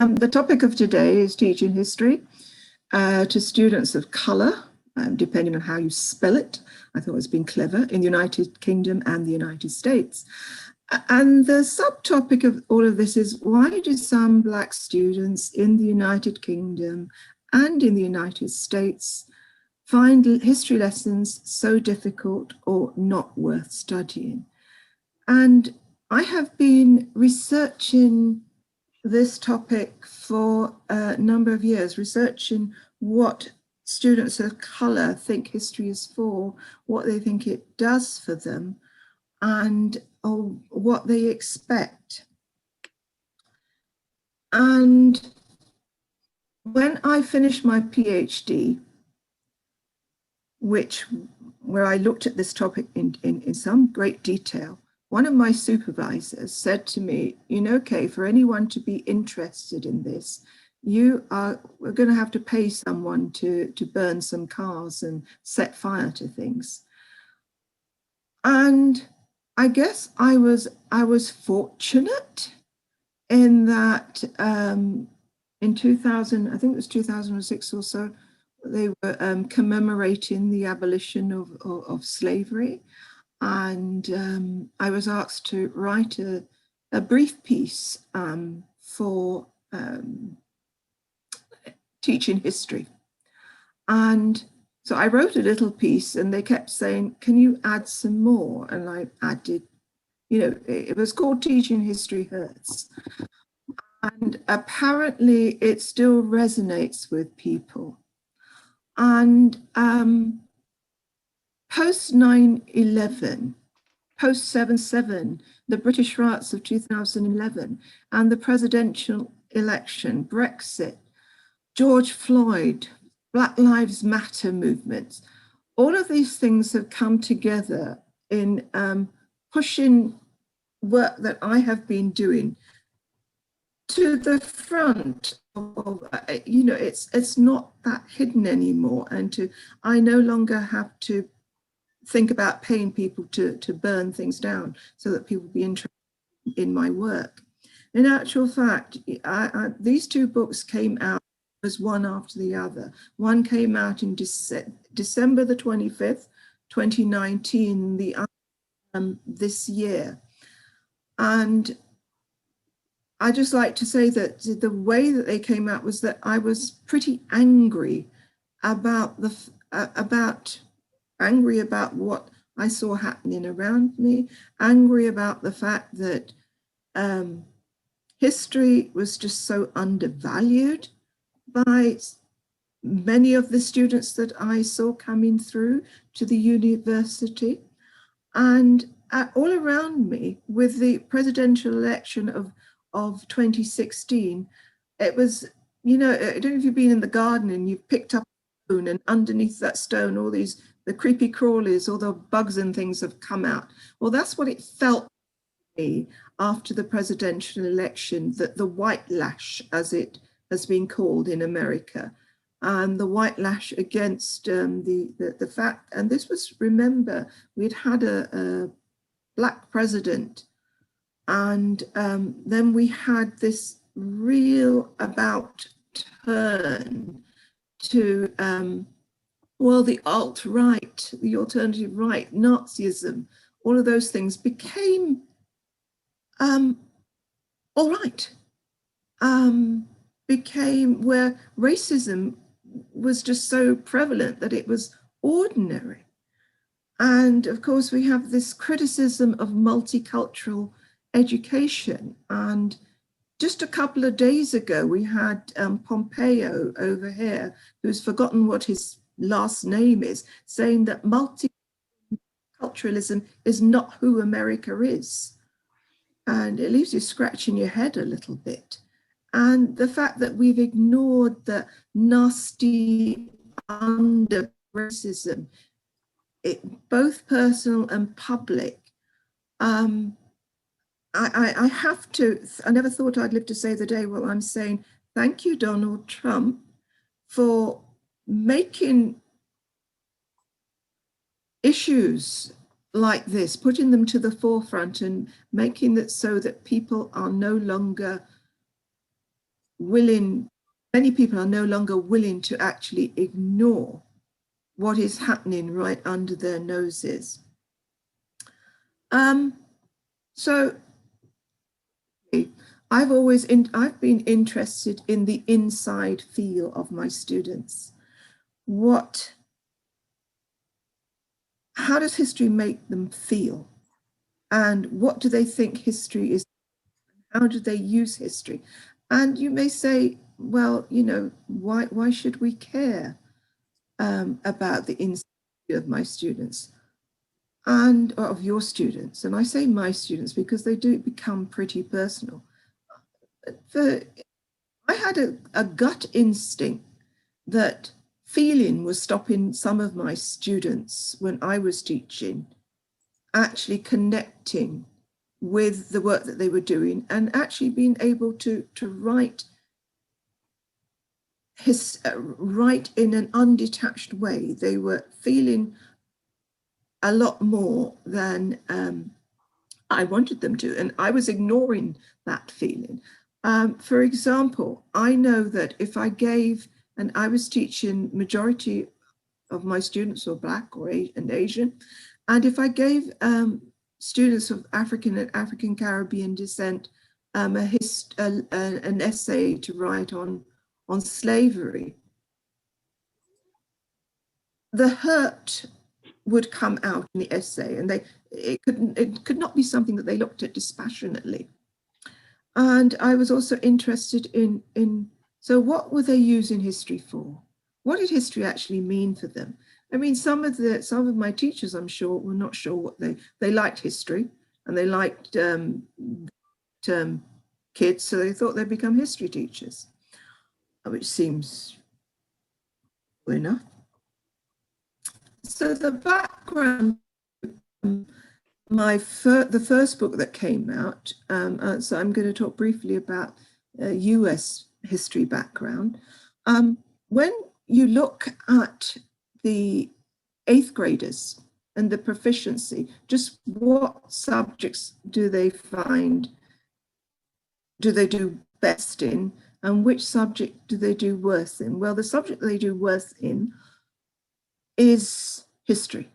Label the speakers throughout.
Speaker 1: The topic of today is teaching history to students of colour, depending on how you spell it. I thought it's been clever, in the United Kingdom and the United States. And the subtopic of all of this is, why do some Black students in the United Kingdom and in the United States find history lessons so difficult or not worth studying? And I have been researching this topic for a number of years, researching what students of colour think history is for, what they think it does for them, and what they expect. And when I finished my PhD, where I looked at this topic in some great detail, one of my supervisors said to me, you know, Kay, for anyone to be interested in this, we're going to have to pay someone to burn some cars and set fire to things. And I guess I was fortunate in that in 2000, I think it was 2006 or so, they were commemorating the abolition of slavery. And I was asked to write a brief piece for teaching history. And so I wrote a little piece, and they kept saying, can you add some more? And I added, you know, it was called Teaching History Hurts. And apparently it still resonates with people. And post 9/11, post 7/7, the British riots of 2011, and the presidential election, Brexit, George Floyd, Black Lives Matter movements, all of these things have come together in pushing work that I have been doing to the front of, you know, it's not that hidden anymore. And I no longer have to think about paying people to burn things down so that people be interested in my work. In actual fact, these two books came out as one after the other. One came out in December the 25th, 2019, the other this year. And I just like to say that the way that they came out was that I was pretty angry about angry about what I saw happening around me, angry about the fact that history was just so undervalued by many of the students that I saw coming through to the university. And all around me, with the presidential election of 2016, it was, you know, I don't know if you've been in the garden and you've picked up a stone, and underneath that stone, all the creepy crawlies, all the bugs and things have come out. Well, that's what it felt to me after the presidential election, that the white lash, as it has been called in America, and the white lash against the fact, and this was, remember, we'd had a Black president, and then we had this real about turn to, well, the alt-right, the alternative right, Nazism, all of those things became all right. Became where racism was just so prevalent that it was ordinary. And of course, we have this criticism of multicultural education. And just a couple of days ago, we had Pompeo over here, who's forgotten what his last name is, saying that multiculturalism is not who America is. And it leaves you scratching your head a little bit. And the fact that we've ignored the nasty under racism, both personal and public. I never thought I'd live to say the day. Well, I'm saying thank you, Donald Trump, for making issues like this, putting them to the forefront and making it so that people are no longer many people are no longer willing to actually ignore what is happening right under their noses. So I've been interested in the inside feel of my students. How does history make them feel? And what do they think history is? How do they use history? And you may say, well, you know, why should we care about the inside of my students and of your students? And I say my students because they do become pretty personal. I had a gut instinct that feeling was stopping some of my students when I was teaching, actually connecting with the work that they were doing and actually being able to write in an undetached way. They were feeling a lot more than I wanted them to, and I was ignoring that feeling. For example, I know that if I gave, and I was teaching, majority of my students were Black and Asian, and if I gave students of African and African Caribbean descent an essay to write on slavery, the hurt would come out in the essay, and it could not be something that they looked at dispassionately. And I was also interested in so what were they using history for? What did history actually mean for them? I mean, some of my teachers, I'm sure, were not sure what they liked history, and they liked kids, so they thought they'd become history teachers, which seems enough. So the background, the first book that came out, so I'm going to talk briefly about US history background. When you look at the 8th graders and the proficiency, just what subjects do they do best in, and which subject do they do worse in? Well, the subject they do worse in is history.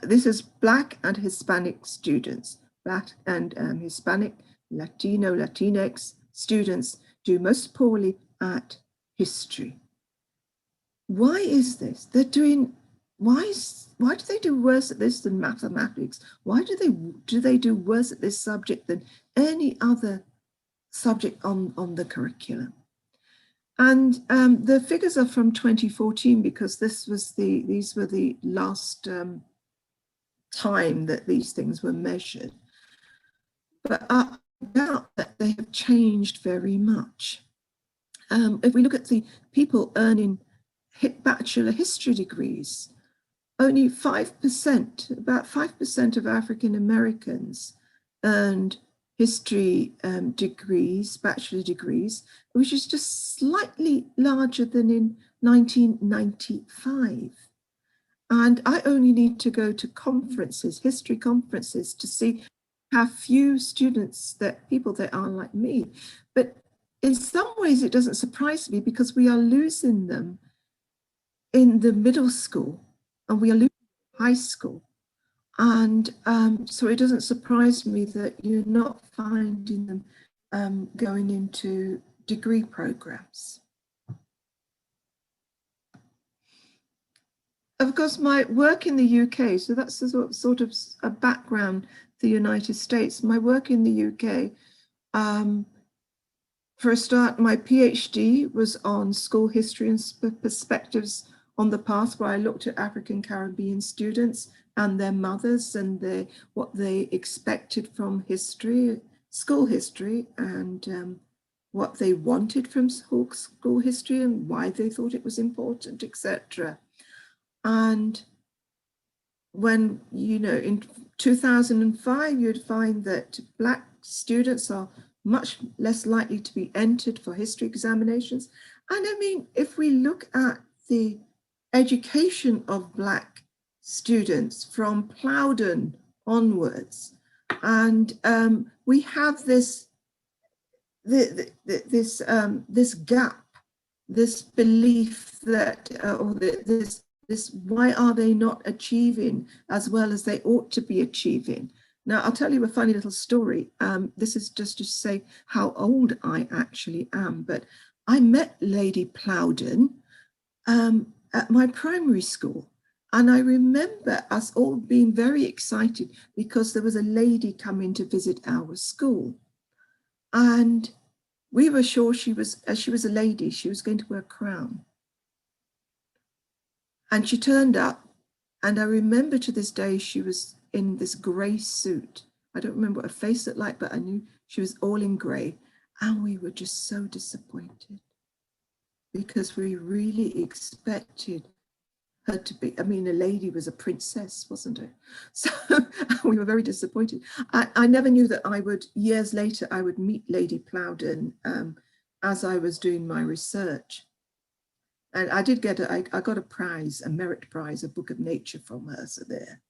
Speaker 1: This is Black and Hispanic students. Black and Hispanic, Latino, Latinx students do most poorly at history. Why is this? Why do they do worse at this than mathematics? Why do they do worse at this subject than any other subject on the curriculum? And the figures are from 2014 because these were the last time that these things were measured. But I doubt that they have changed very much. If we look at the people earning bachelor history degrees, only 5%, about 5% of African Americans earned history degrees, bachelor degrees, which is just slightly larger than in 1995. And I only need to go to conferences, history conferences, to see how few people that are like me. But in some ways, it doesn't surprise me because we are losing them in the middle school and we are losing high school. And so it doesn't surprise me that you're not finding them going into degree programs. Of course, my work in the UK, so that's sort of a background to the United States. My work in the UK, for a start, my PhD was on school history and perspectives on the past, where I looked at African Caribbean students and their mothers and what they expected from history, school history, and what they wanted from school history and why they thought it was important, etc. And when, in 2005, you'd find that Black students are much less likely to be entered for history examinations. And I mean, if we look at the education of Black students from Plowden onwards, and we have this this gap, this belief that, this, why are they not achieving as well as they ought to be achieving? Now, I'll tell you a funny little story. This is just to say how old I actually am, but I met Lady Plowden at my primary school. And I remember us all being very excited because there was a lady coming to visit our school. And we were sure she was a lady, she was going to wear a crown. And she turned up, and I remember to this day she was in this grey suit. I don't remember what her face looked like, but I knew she was all in grey. And we were just so disappointed because we really expected her to be, I mean, a lady was a princess, wasn't it? So we were very disappointed. I never knew that I would, years later, I would meet Lady Plowden as I was doing my research. And I did get, I got a prize, a merit prize, a book of nature from her, so there.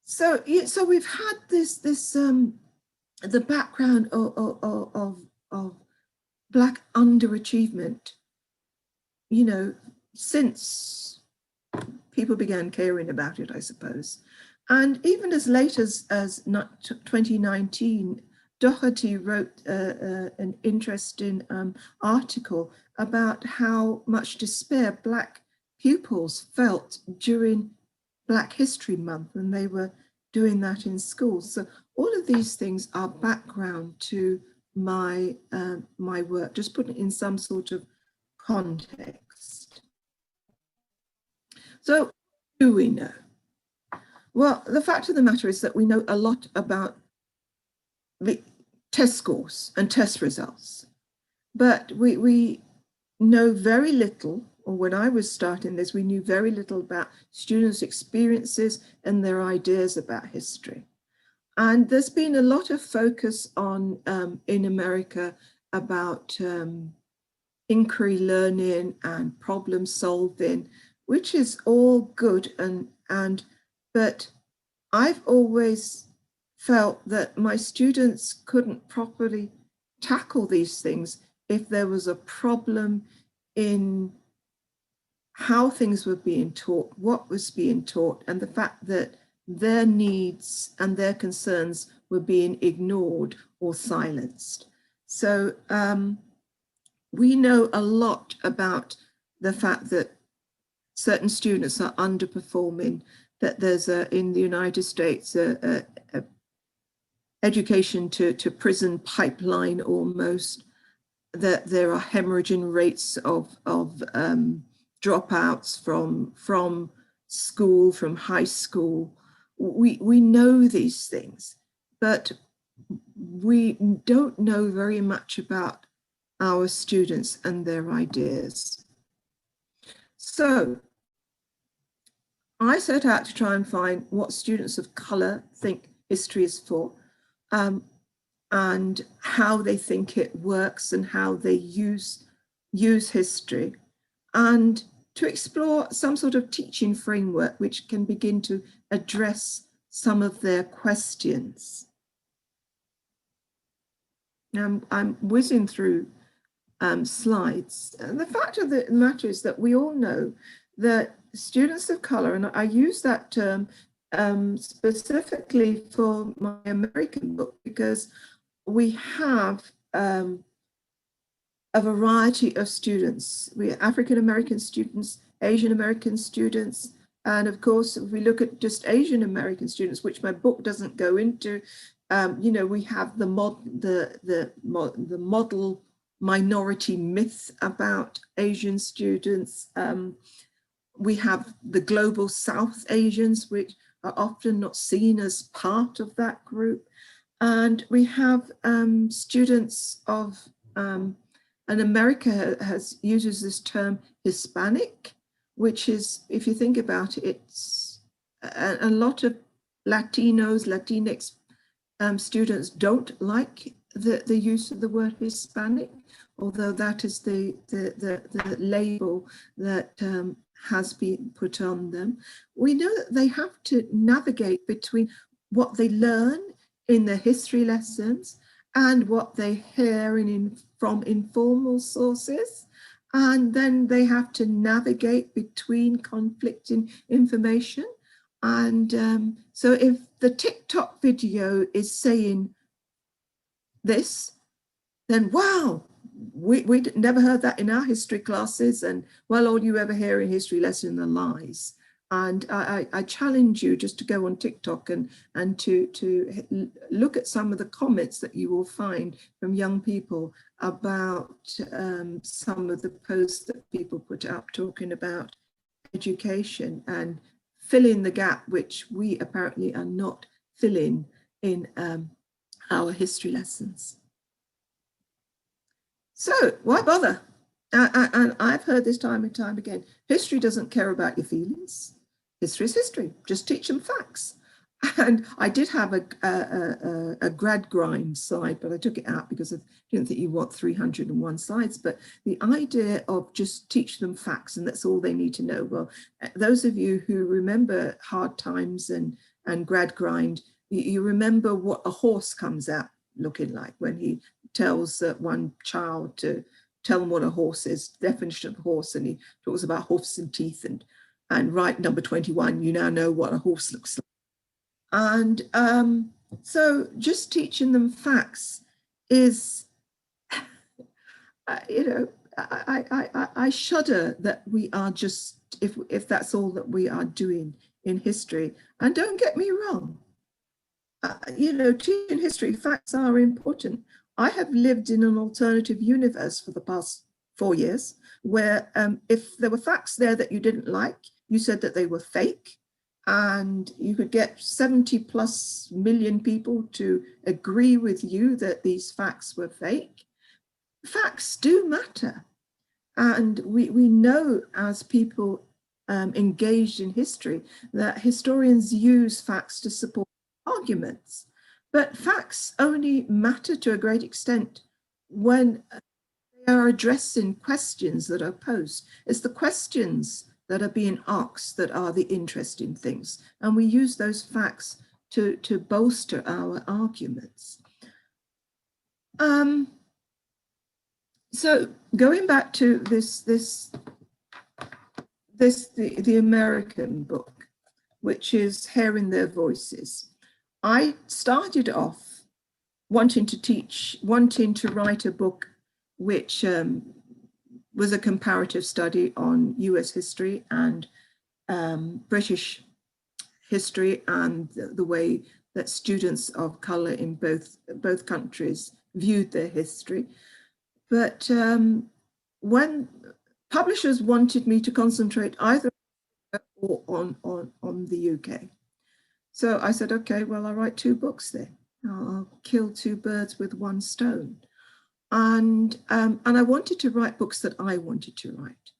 Speaker 1: So we've had the background of Black underachievement, you know, since people began caring about it, I suppose. And even as late as 2019, Doherty wrote an interesting article about how much despair Black pupils felt during Black History Month when they were doing that in schools. So all of these things are background to my my work, just putting it in some sort of context. So, what do we know? Well, the fact of the matter is that we know a lot about the test scores and test results, but we know very little, or when I was starting this, we knew very little about students' experiences and their ideas about history. And there's been a lot of focus on, in America, about inquiry learning and problem solving, which is all good, but I've always felt that my students couldn't properly tackle these things if there was a problem in how things were being taught, what was being taught, and the fact that their needs and their concerns were being ignored or silenced. So we know a lot about the fact that certain students are underperforming, that there's in the United States a education to prison pipeline almost, that there are hemorrhaging rates of dropouts from school, from high school. We know these things, but we don't know very much about our students and their ideas. So I set out to try and find what students of colour think history is for, and how they think it works and how they use history, and to explore some sort of teaching framework which can begin to address some of their questions. Now, I'm whizzing through slides. And the fact of the matter is that we all know that students of color, and I use that term specifically for my American book, because we have a variety of students. We have African American students, Asian American students, and of course, if we look at just Asian American students, which my book doesn't go into, you know, we have the model minority myth about Asian students. We have the global South Asians, which are often not seen as part of that group. And we have students of, and America uses this term Hispanic, which is, if you think about it, it's a lot of Latinos, Latinx students don't like the use of the word Hispanic, although that is the label that has been put on them. We know that they have to navigate between what they learn in their history lessons and what they hear from informal sources. And then they have to navigate between conflicting information. And so if the TikTok video is saying this, then wow, we never heard that in our history classes. And well, all you ever hear in history lesson are lies. And I challenge you just to go on TikTok and to look at some of the comments that you will find from young people about some of the posts that people put up talking about education and fill in the gap, which we apparently are not filling in our history lessons. So why bother? And I've heard this time and time again, history doesn't care about your feelings. History is history, just teach them facts. And I did have a grad grind slide, but I took it out because I didn't think you want 301 slides. But the idea of just teach them facts and that's all they need to know. Well, those of you who remember hard times and grad grind, you remember what a horse comes out looking like when he tells one child to tell them what a horse is, definition of a horse, and he talks about hoofs and teeth, and right, number 21, you now know what a horse looks like. And so just teaching them facts is, you know, I shudder that we are just, if that's all that we are doing in history. And don't get me wrong, you know, teaching history, facts are important. I have lived in an alternative universe for the past 4 years, where if there were facts there that you didn't like, you said that they were fake, and you could get 70+ million people to agree with you that these facts were fake. Facts do matter. And we know as people engaged in history that historians use facts to support arguments. But facts only matter to a great extent when they are addressing questions that are posed. It's the questions that are being asked that are the interesting things. And we use those facts to bolster our arguments. So going back to the American book, which is Hearing Their Voices. I started off wanting to write a book which was a comparative study on US history and British history and the way that students of color in both countries viewed their history. But when publishers wanted me to concentrate either or on the UK. So I said, okay, well, I'll write 2 books then. I'll kill 2 birds with 1 stone. And I wanted to write books that I wanted to write.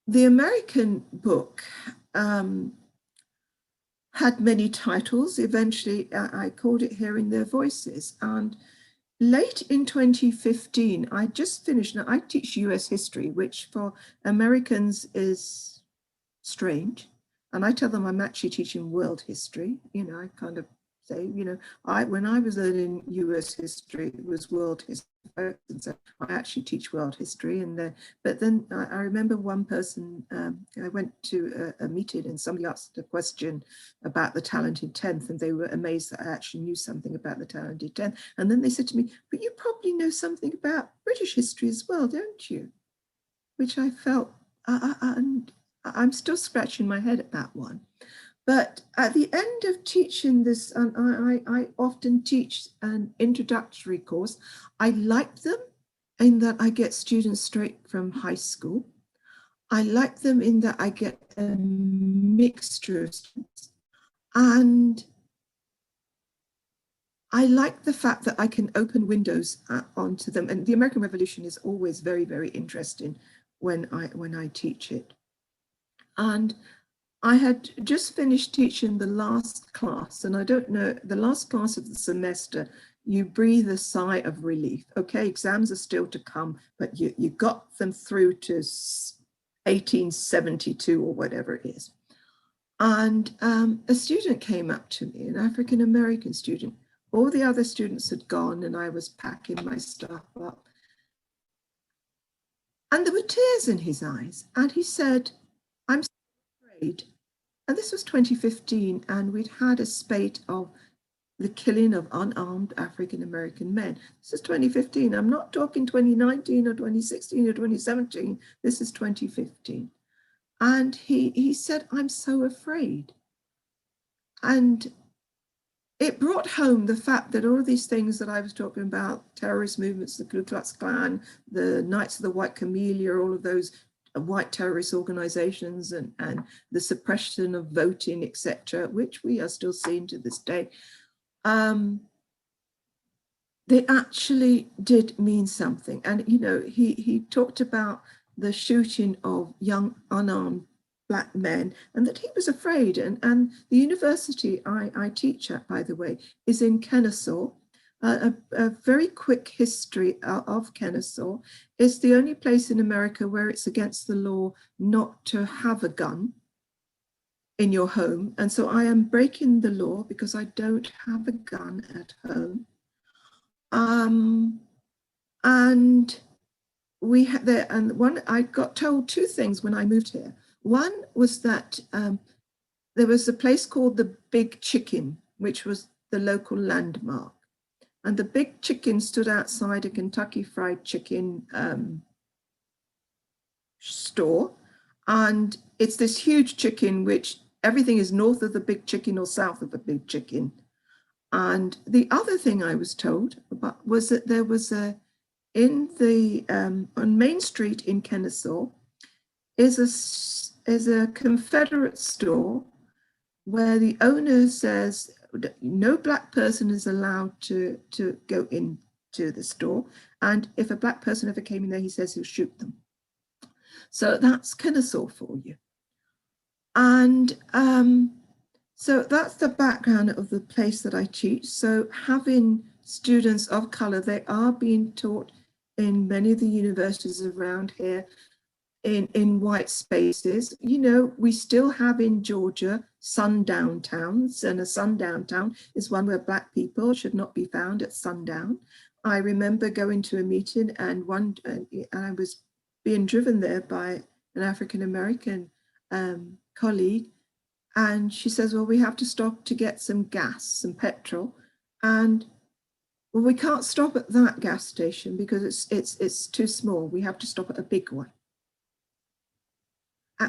Speaker 1: The American book had many titles. Eventually, I called it Hearing Their Voices. And late in 2015, I just finished. Now, I teach US history, which for Americans is strange. And I tell them I'm actually teaching world history. You know, I kind of say, you know, when I was learning US history, it was world history. And so I actually teach world history. But then I remember one person, I went to a meeting and somebody asked a question about the talented 10th, and they were amazed that I actually knew something about the talented 10th. And then they said to me, but you probably know something about British history as well, don't you? Which I felt, I'm still scratching my head at that one. But at the end of teaching this, and I often teach an introductory course. I like them in that I get students straight from high school. I like them in that I get a mixture of students. And I like the fact that I can open windows onto them. And the American Revolution is always very, very interesting when I teach it. And I had just finished teaching the last class, and I don't know, the last class of the semester, you breathe a sigh of relief. Okay, exams are still to come, but you got them through to 1872 or whatever it is. And a student came up to me, an African-American student, All the other students had gone and I was packing my stuff up. And there were tears in his eyes. And he said, I'm so afraid. And this was 2015, and we'd had a spate of the killing of unarmed African-American men. This is 2015. I'm not talking 2019 or 2016 or 2017. This is 2015. And he said, I'm so afraid. And it brought home the fact that all of these things that I was talking about, terrorist movements, the Ku Klux Klan, the Knights of the White Camellia, all of those white terrorist organizations and the suppression of voting, etc., which we are still seeing to this day, they actually did mean something. And, you know, he talked about the shooting of young unarmed Black men and that he was afraid. And the university I teach at, by the way, is in Kennesaw. A very quick history of Kennesaw. It's the only place in America where it's against the law not to have a gun in your home. And so I am breaking the law because I don't have a gun at home. And we had there, and one, I got told two things when I moved here. One was that there was a place called the Big Chicken, which was the local landmark. And the Big Chicken stood outside a Kentucky Fried Chicken store. And it's this huge chicken, which everything is north of the Big Chicken or south of the Big Chicken. And the other thing I was told about was that there was in the, on Main Street in Kennesaw, is a Confederate store where the owner says no Black person is allowed to go into the store. And if a Black person ever came in there, he says he'll shoot them. So that's Kennesaw for you. And so that's the background of the place that I teach. So having students of color, they are being taught in many of the universities around here in white spaces. You know, we still have in Georgia sundown towns, and a sundown town is one where Black people should not be found at sundown. I remember going to a meeting and I was being driven there by an African-American colleague, and she says, well, we have to stop to get some gas, some petrol. And well, we can't stop at that gas station because it's too small. We have to stop at a big one.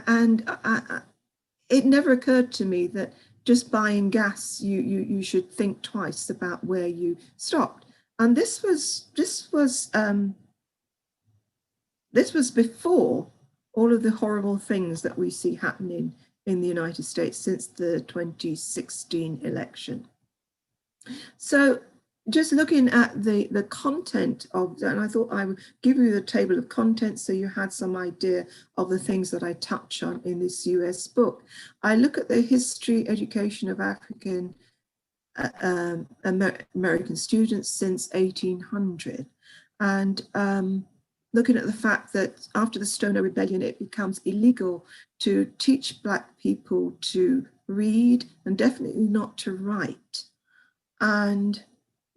Speaker 1: And it never occurred to me that just buying gas, you should think twice about where you stopped. And this was before all of the horrible things that we see happening in the United States since the 2016 election. So just looking at the content of, and I thought I would give you the table of contents so you had some idea of the things that I touch on in this US book. I look at the history, education of African American students since 1800. And looking at the fact that after the Stono Rebellion, it becomes illegal to teach Black people to read and definitely not to write. And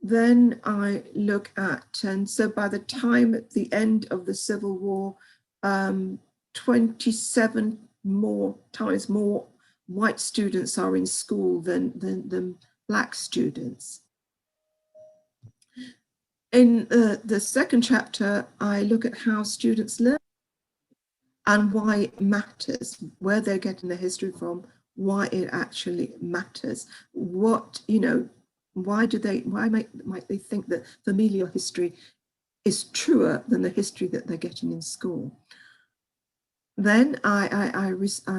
Speaker 1: then I look at, and so by the time at the end of the Civil War, 27 times more white students are in school than Black students. In the second chapter, I look at how students learn and why it matters, where they're getting their history from, why it actually matters. What, you know, why might they think that familial history is truer than the history that they're getting in school? Then I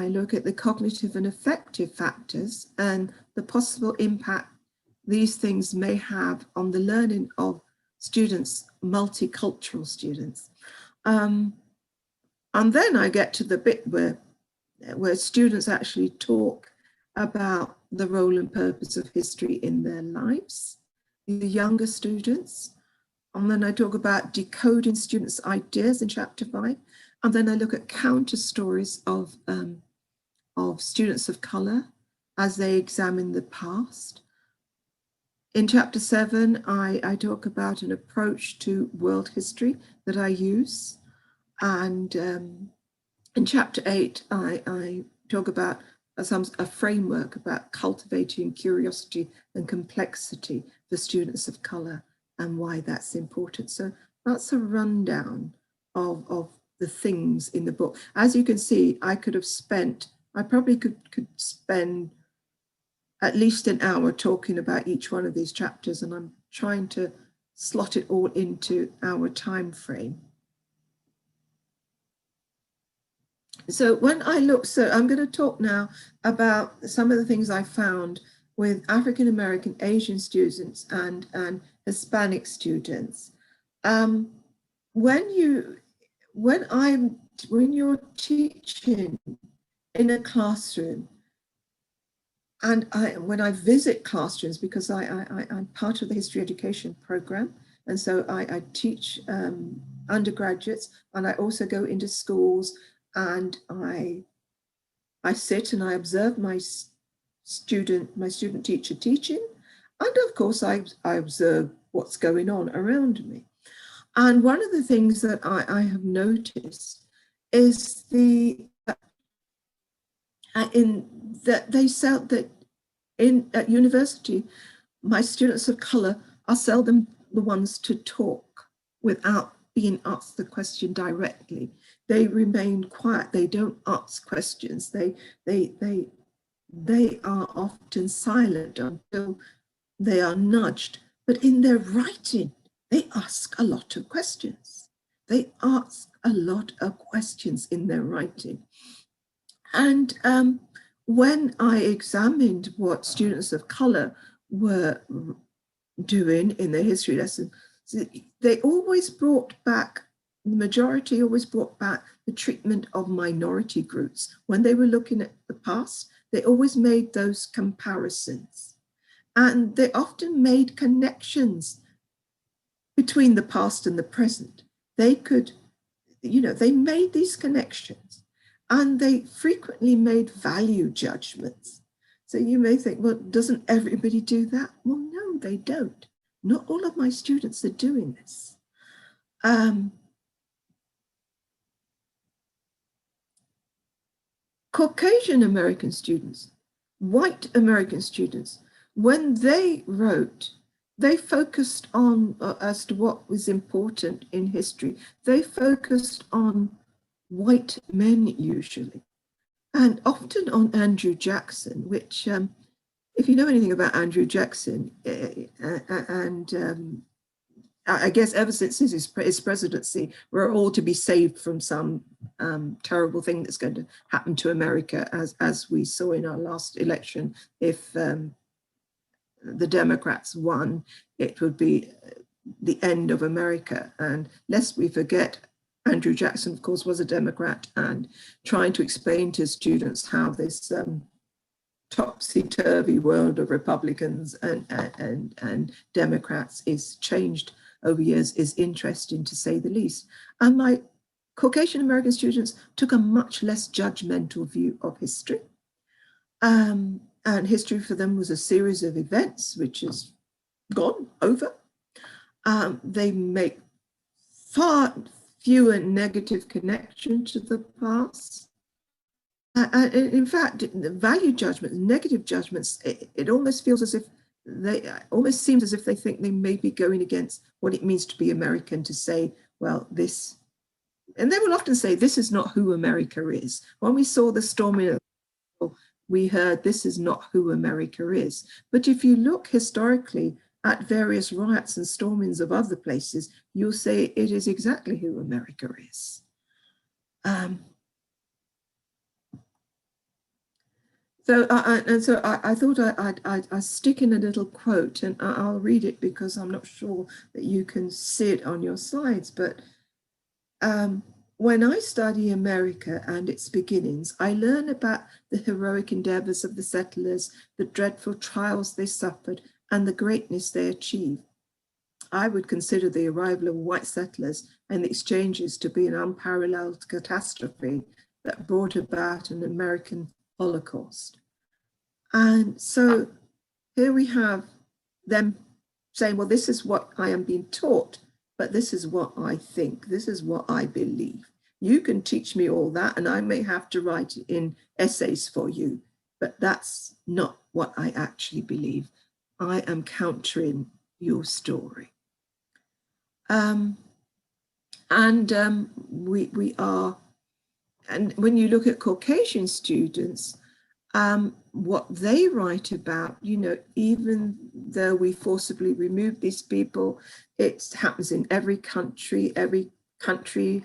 Speaker 1: look at the cognitive and affective factors and the possible impact these things may have on the learning of students, multicultural students. And then I get to the bit where students actually talk about the role and purpose of history in their lives, the younger students. And then I talk about decoding students' ideas in chapter 5. And then I look at counter stories of students of color as they examine the past. In chapter 7, I talk about an approach to world history that I use. And in chapter 8, I talk about a framework about cultivating curiosity and complexity for students of colour and why that's important. So that's a rundown of the things in the book. As you can see, I probably could spend at least an hour talking about each one of these chapters, and I'm trying to slot it all into our time frame. So when I look, so I'm going to talk now about some of the things I found with African American, Asian students and Hispanic students. When you're teaching in a classroom, and when I visit classrooms, because I'm part of the history education program, and so I teach undergraduates, and I also go into schools, and I sit and I observe my student teacher teaching, and of course I observe what's going on around me. And one of the things that I have noticed is at university, my students of colour are seldom the ones to talk without being asked the question directly. They remain quiet. They don't ask questions. They are often silent until they are nudged. But in their writing, they ask a lot of questions. They ask a lot of questions in their writing. And when I examined what students of colour were doing in their history lesson, they always brought back, the majority always brought back the treatment of minority groups. When they were looking at the past, they always made those comparisons. And they often made connections between the past and the present. They could, they made these connections, and they frequently made value judgments. So you may think, well, doesn't everybody do that? Well, no, they don't. Not all of my students are doing this. Caucasian American students, white American students, when they wrote, they focused on, as to what was important in history, they focused on white men usually, and often on Andrew Jackson, which, if you know anything about Andrew Jackson, I guess ever since his presidency, we're all to be saved from some terrible thing that's going to happen to America, as we saw in our last election. If the Democrats won, it would be the end of America. And lest we forget, Andrew Jackson, of course, was a Democrat, and trying to explain to students how this topsy-turvy world of Republicans and Democrats is changed over years is interesting, to say the least. And my Caucasian American students took a much less judgmental view of history. And history for them was a series of events which is gone, over. They make far fewer negative connections to the past. In fact, the value judgments, negative judgments, it almost feels as if almost seems as if they think they may be going against what it means to be American, to say, well, this, and they will often say, this is not who America is. When we saw the storming, we heard this is not who America is. But if you look historically at various riots and stormings of other places, you'll say it is exactly who America is. So I thought I'd stick in a little quote, and I'll read it because I'm not sure that you can see it on your slides. But when I study America and its beginnings, I learn about the heroic endeavors of the settlers, the dreadful trials they suffered, and the greatness they achieved. I would consider the arrival of white settlers and the exchanges to be an unparalleled catastrophe that brought about an American Holocaust. And so here we have them saying, well, this is what I am being taught, but this is what I think, this is what I believe. You can teach me all that, and I may have to write in essays for you, but that's not what I actually believe. I am countering your story. We are, and when you look at Caucasian students, what they write about, you know, even though we forcibly remove these people, it happens in every country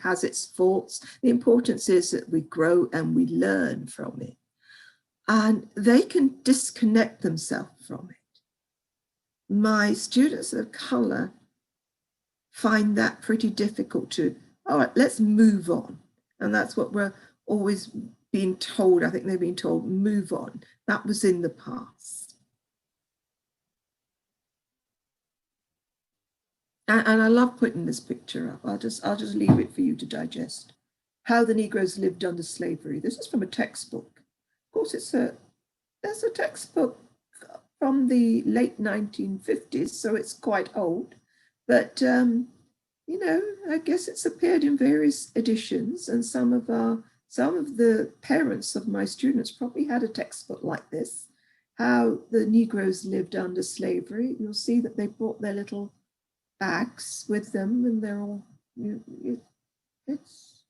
Speaker 1: has its faults. The importance is that we grow and we learn from it. And they can disconnect themselves from it. My students of color find that pretty difficult to, all right, let's move on. And that's what we're always being told. I think they've been told, move on. That was in the past. And I love putting this picture up. I'll just leave it for you to digest. How the Negroes lived under slavery. This is from a textbook. Of course, there's a textbook from the late 1950s, so it's quite old. But, you know, I guess it's appeared in various editions, and some of the parents of my students probably had a textbook like this, how the Negroes lived under slavery. You'll see that they brought their little bags with them, and they're all, it's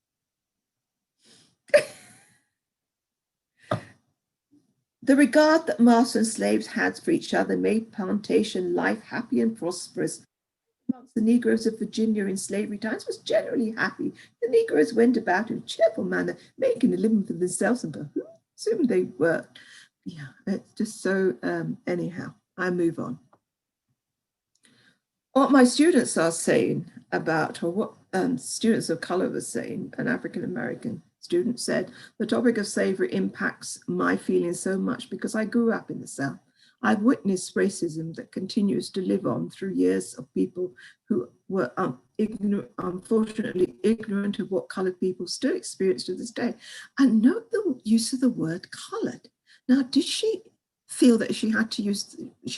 Speaker 1: the regard that masters and slaves had for each other made plantation life happy and prosperous. Amongst the Negroes of Virginia in slavery times was generally happy. The Negroes went about in a cheerful manner, making a living for themselves and for whom they worked. Yeah, it's just so, anyhow, I move on. What my students are saying about, or what students of color were saying, an African-American student said, the topic of slavery impacts my feelings so much because I grew up in the South. I've witnessed racism that continues to live on through years of people who were unfortunately ignorant of what colored people still experience to this day. And note the use of the word colored. Now, did she feel that she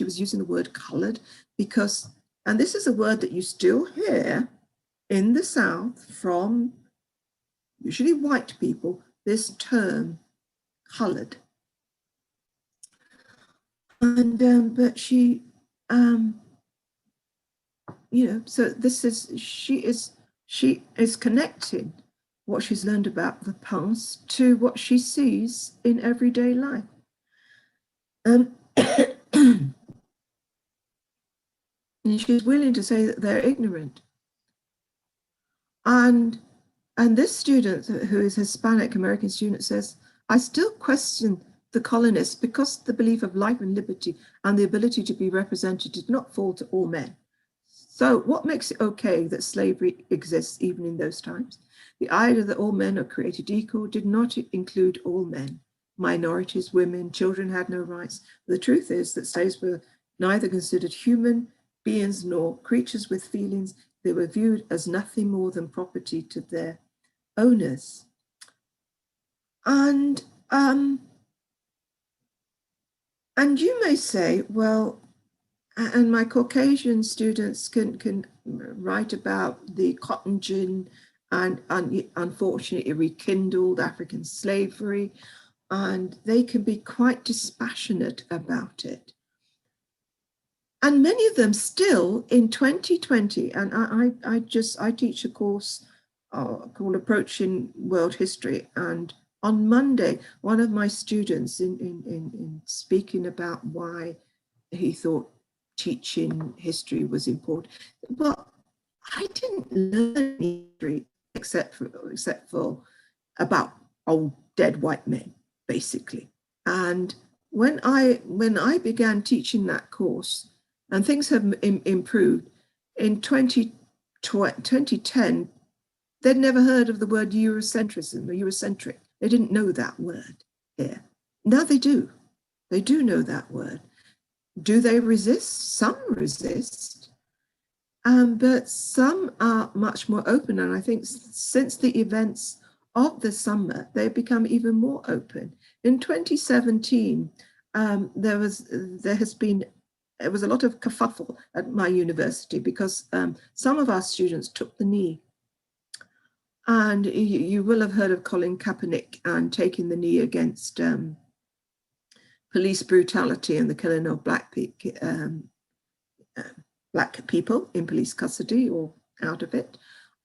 Speaker 1: was using the word colored because, and this is a word that you still hear in the South from usually white people, this term colored. And but she, you know, so this is, she is connecting what she's learned about the past to what she sees in everyday life. And she's willing to say that they're ignorant. And this student, who is Hispanic American student, says, I still question the colonists because the belief of life and liberty and the ability to be represented did not fall to all men. So what makes it okay that slavery exists even in those times? The idea that all men are created equal did not include all men. Minorities, women, children had no rights. The truth is that slaves were neither considered human beings nor creatures with feelings. They were viewed as nothing more than property to their owners. And you may say, well, and my Caucasian students can write about the cotton gin and unfortunately rekindled African slavery, and they can be quite dispassionate about it. And many of them still in 2020, and I teach a course called Approaching World History, and on Monday, one of my students in speaking about why he thought teaching history was important. Well, I didn't learn history except for about old dead white men, basically. And when I began teaching that course, and things have improved, in 2010, they'd never heard of the word Eurocentrism or Eurocentric. They didn't know that word here. Now they do. They do know that word. Do they resist? Some resist, but some are much more open. And I think since the events of the summer, they've become even more open. In 2017, there has been it was a lot of kerfuffle at my university because some of our students took the knee. And you will have heard of Colin Kaepernick and taking the knee against police brutality and the killing of black people in police custody or out of it.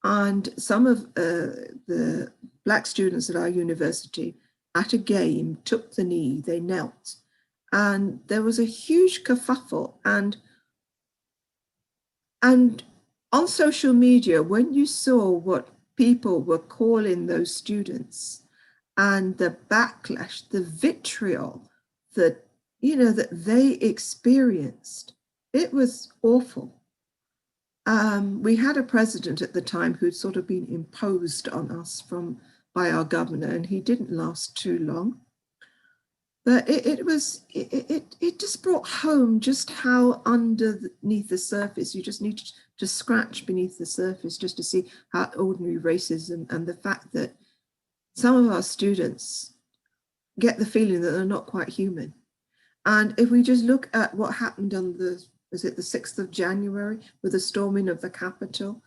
Speaker 1: And some of the black students at our university at a game took the knee, they knelt. And there was a huge kerfuffle. And on social media, when you saw what people were calling those students and the backlash, the vitriol that, that they experienced, it was awful. We had a president at the time who'd sort of been imposed on us by our governor, and he didn't last too long. But it just brought home just how underneath the surface, you just need to scratch beneath the surface just to see how ordinary racism and the fact that some of our students get the feeling that they're not quite human. And if we just look at what happened on the 6th of January with the storming of the Capitol,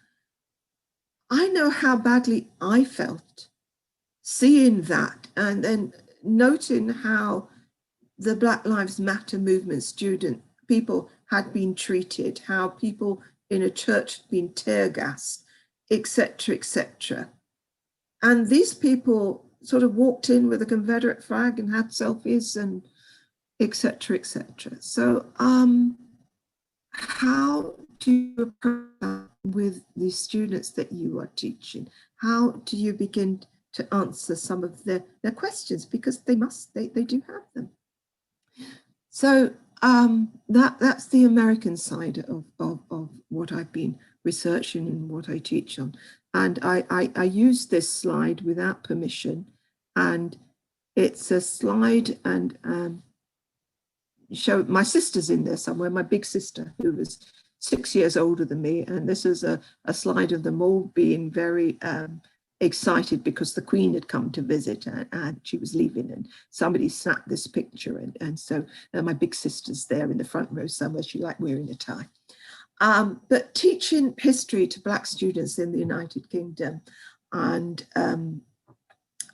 Speaker 1: I know how badly I felt seeing that and then noting how the Black Lives Matter movement people had been treated, how people in a church had been tear gassed, etc., etc. And these people sort of walked in with a Confederate flag and had selfies and etc., etc. So how do you approach that with the students that you are teaching? How do you begin to answer some of their questions? Because they do have them. So that's the American side of what I've been researching and what I teach on. And I use this slide without permission, and it's a slide and show my sister's in there somewhere, my big sister, who was 6 years older than me. And this is a slide of them all being very excited because the Queen had come to visit and she was leaving, and somebody snapped this picture. And so my big sister's there in the front row somewhere. She liked wearing a tie. But teaching history to Black students in the United Kingdom, and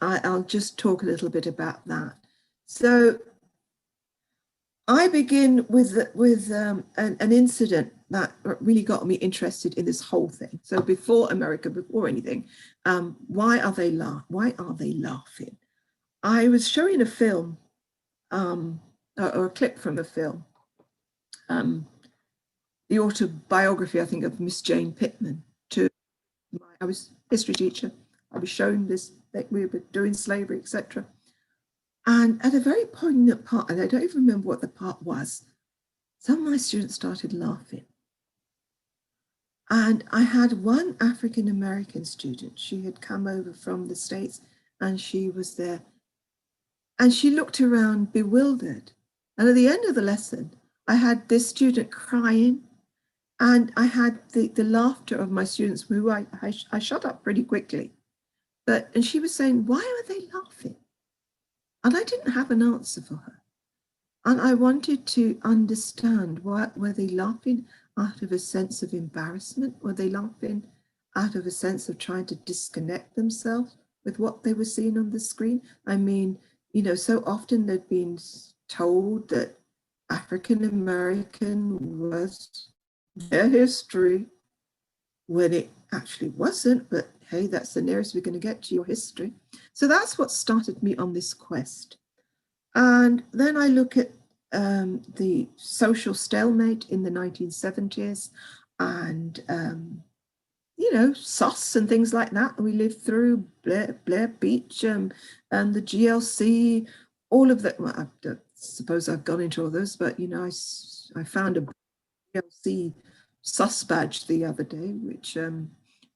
Speaker 1: I'll just talk a little bit about that. So I begin with an incident that really got me interested in this whole thing. So before anything, why are they laughing? I was showing a film, or a clip from a film, the autobiography, I think, of Miss Jane Pittman. I was a history teacher. I was showing this, that we were doing slavery, etc. And at a very poignant part, and I don't even remember what the part was, some of my students started laughing. And I had one African-American student. She had come over from the States and she was there. And she looked around bewildered. And at the end of the lesson, I had this student crying, and I had the laughter of my students, who I shut up pretty quickly. And she was saying, why are they laughing? And I didn't have an answer for her. And I wanted to understand, were they laughing out of a sense of embarrassment? Were they laughing out of a sense of trying to disconnect themselves with what they were seeing on the screen? I mean, so often they'd been told that African American was their history, when it actually wasn't, but hey, that's the nearest we're going to get to your history. So that's what started me on this quest. And then I look at the social stalemate in the 1970s and, SOS and things like that. We lived through Blair Beach and the GLC, all of that. Well, I don't suppose I've gone into all those, but, I found a GLC SOS badge the other day, which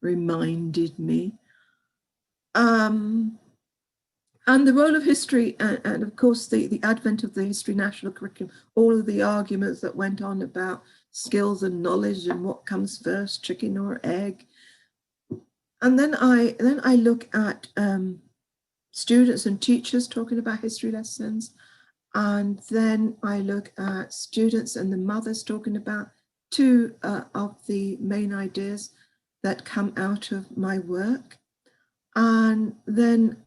Speaker 1: reminded me. And the role of history, and of course, the advent of the History National Curriculum, all of the arguments that went on about skills and knowledge and what comes first, chicken or egg. And then I look at students and teachers talking about history lessons. And then I look at students and the mothers talking about two of the main ideas that come out of my work. And then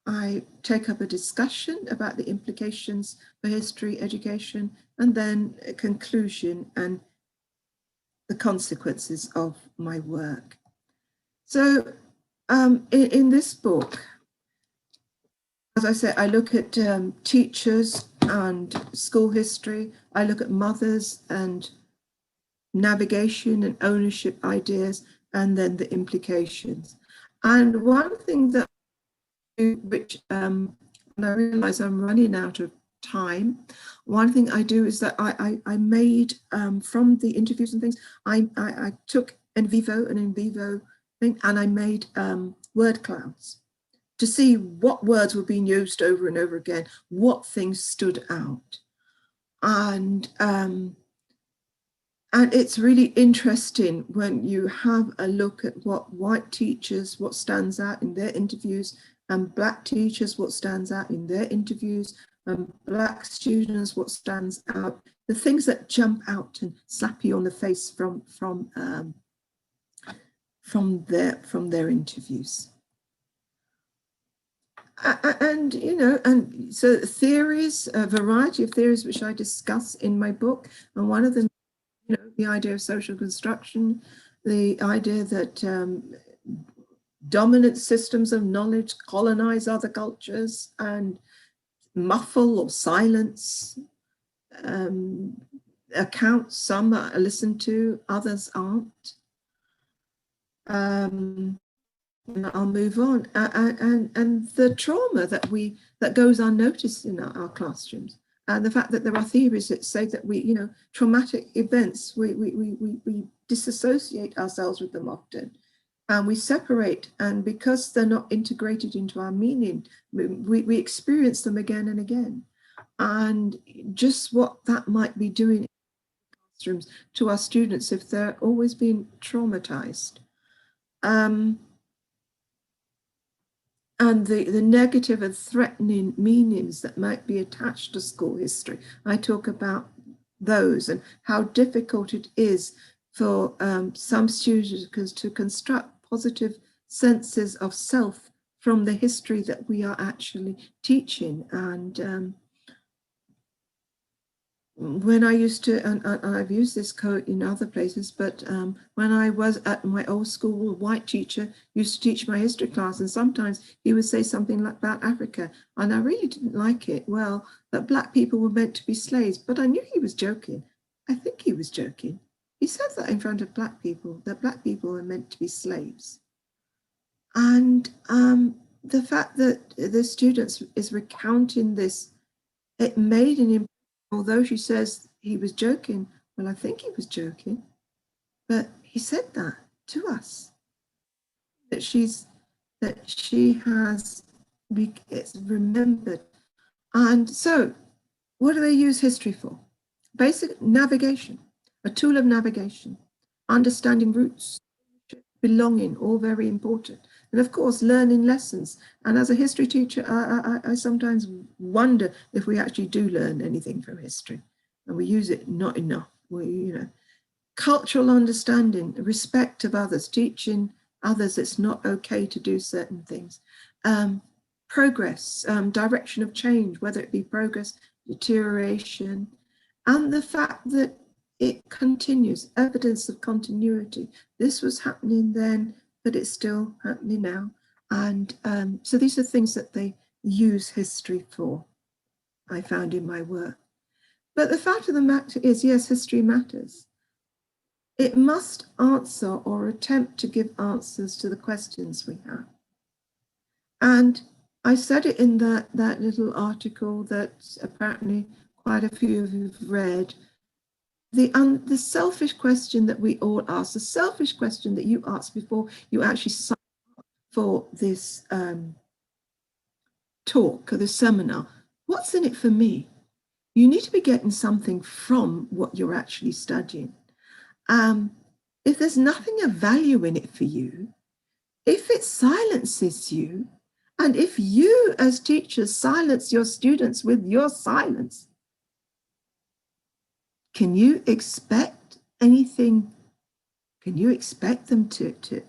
Speaker 1: I take up a discussion about the implications for history education, and then a conclusion and the consequences of my work. So in this book, as I said, I look at teachers and school history. I look at mothers and navigation and ownership ideas, and then the implications. And one thing that which and I realize I'm running out of time. One thing I do is that I made from the interviews and things, I took in vivo thing, and I made word clouds to see what words were being used over and over again, what things stood out. And it's really interesting when you have a look at what white teachers, what stands out in their interviews, and Black teachers, what stands out in their interviews, and Black students, what stands out, the things that jump out and slap you on the face from their interviews. And, you know, and so theories, a variety of theories, which I discuss in my book, and one of them, you know, the idea of social construction, the idea that dominant systems of knowledge colonize other cultures and muffle or silence accounts. Some are listened to, others aren't. I'll move on. And the trauma that goes unnoticed in our classrooms. And the fact that there are theories that say that we, you know, traumatic events, we disassociate ourselves with them often, and we separate, and because they're not integrated into our meaning, we experience them again and again. And just what that might be doing in classrooms to our students if they're always being traumatized. And the negative and threatening meanings that might be attached to school history. I talk about those and how difficult it is for some students to construct positive senses of self from the history that we are actually teaching. And when I used to, and I've used this quote in other places, but when I was at my old school, a white teacher used to teach my history class, and sometimes he would say something like about Africa, and I really didn't like it. Well, that Black people were meant to be slaves, but I knew he was joking. I think he was joking. He said that in front of Black people, that Black people were meant to be slaves. And the fact that the students is recounting this, it made an impression. Although she says he was joking, well, I think he was joking, but he said that to us, that she has it's remembered. And so what do they use history for? Basic navigation, a tool of navigation, understanding roots, belonging, all very important. And of course, learning lessons. And as a history teacher, I sometimes wonder if we actually do learn anything from history, and we use it not enough. You know, cultural understanding, respect of others, teaching others it's not okay to do certain things. Progress, direction of change, whether it be progress, deterioration, and the fact that it continues, evidence of continuity. This was happening then, but it's still happening now. And so these are things that they use history for, I found in my work. But the fact of the matter is, yes, history matters. It must answer or attempt to give answers to the questions we have. And I said it in that little article that apparently quite a few of you have read. The selfish question that we all ask, the selfish question that you asked before you actually signed up for this talk or this seminar, what's in it for me? You need to be getting something from what you're actually studying. If there's nothing of value in it for you, if it silences you And if you as teachers silence your students with your silence, can you expect anything? Can you expect them to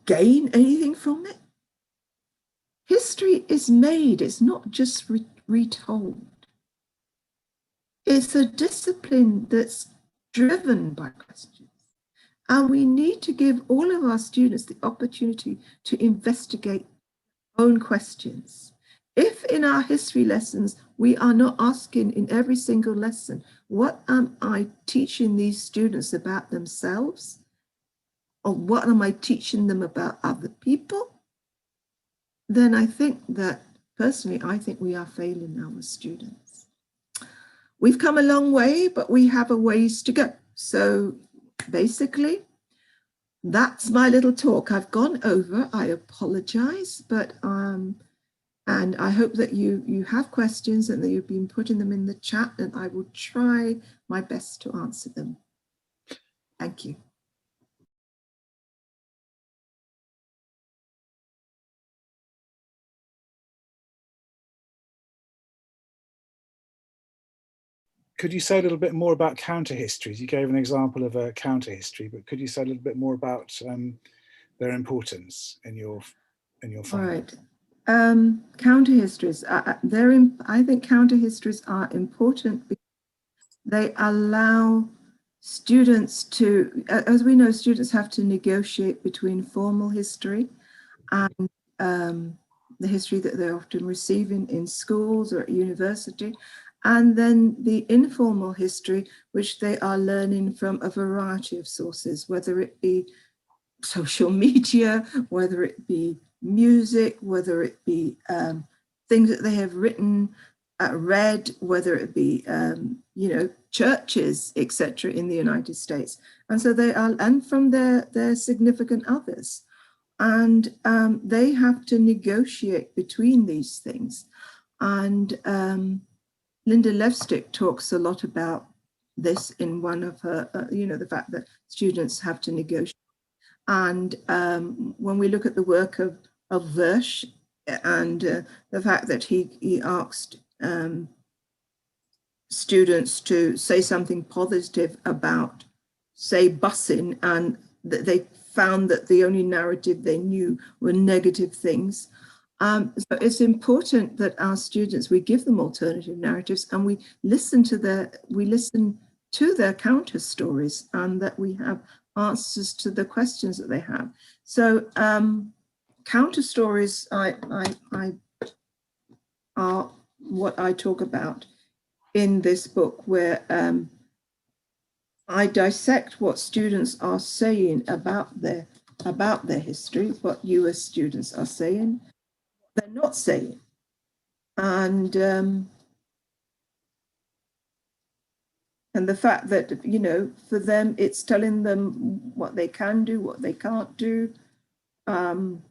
Speaker 1: gain anything from it? History is made, it's not just retold. It's a discipline that's driven by questions. And we need to give all of our students the opportunity to investigate their own questions. If in our history lessons, we are not asking in every single lesson, what am I teaching these students about themselves? Or what am I teaching them about other people? Then I think that, personally, I think we are failing our students. We've come a long way, but we have a ways to go. So basically, that's my little talk. I've gone over, I apologize, but and I hope that you have questions and that you've been putting them in the chat, and I will try my best to answer them. Thank you.
Speaker 2: Could you say a little bit more about counter histories? You gave an example of a counter history, but could you say a little bit more about their importance in your finding?
Speaker 1: All right. Counter histories. I think counter histories are important because they allow students to, as we know, students have to negotiate between formal history and the history that they're often receiving in schools or at university, and then the informal history, which they are learning from a variety of sources, whether it be social media, whether it be music, whether it be things that they have written, read, whether it be, you know, churches, etc. in the United States. And so they are, and from their significant others. And they have to negotiate between these things. And Linda Levstick talks a lot about this in one of her, you know, the fact that students have to negotiate. And when we look at the work of Versh and the fact that he asked students to say something positive about, say, busing, and that they found that the only narrative they knew were negative things. So it's important that our students, we give them alternative narratives and we listen to their counter stories, and that we have answers to the questions that they have. So counter stories are what I talk about in this book, where I dissect what students are saying about their history, what US students are saying, they're not saying. And the fact that, you know, for them, it's telling them what they can do, what they can't do. I'm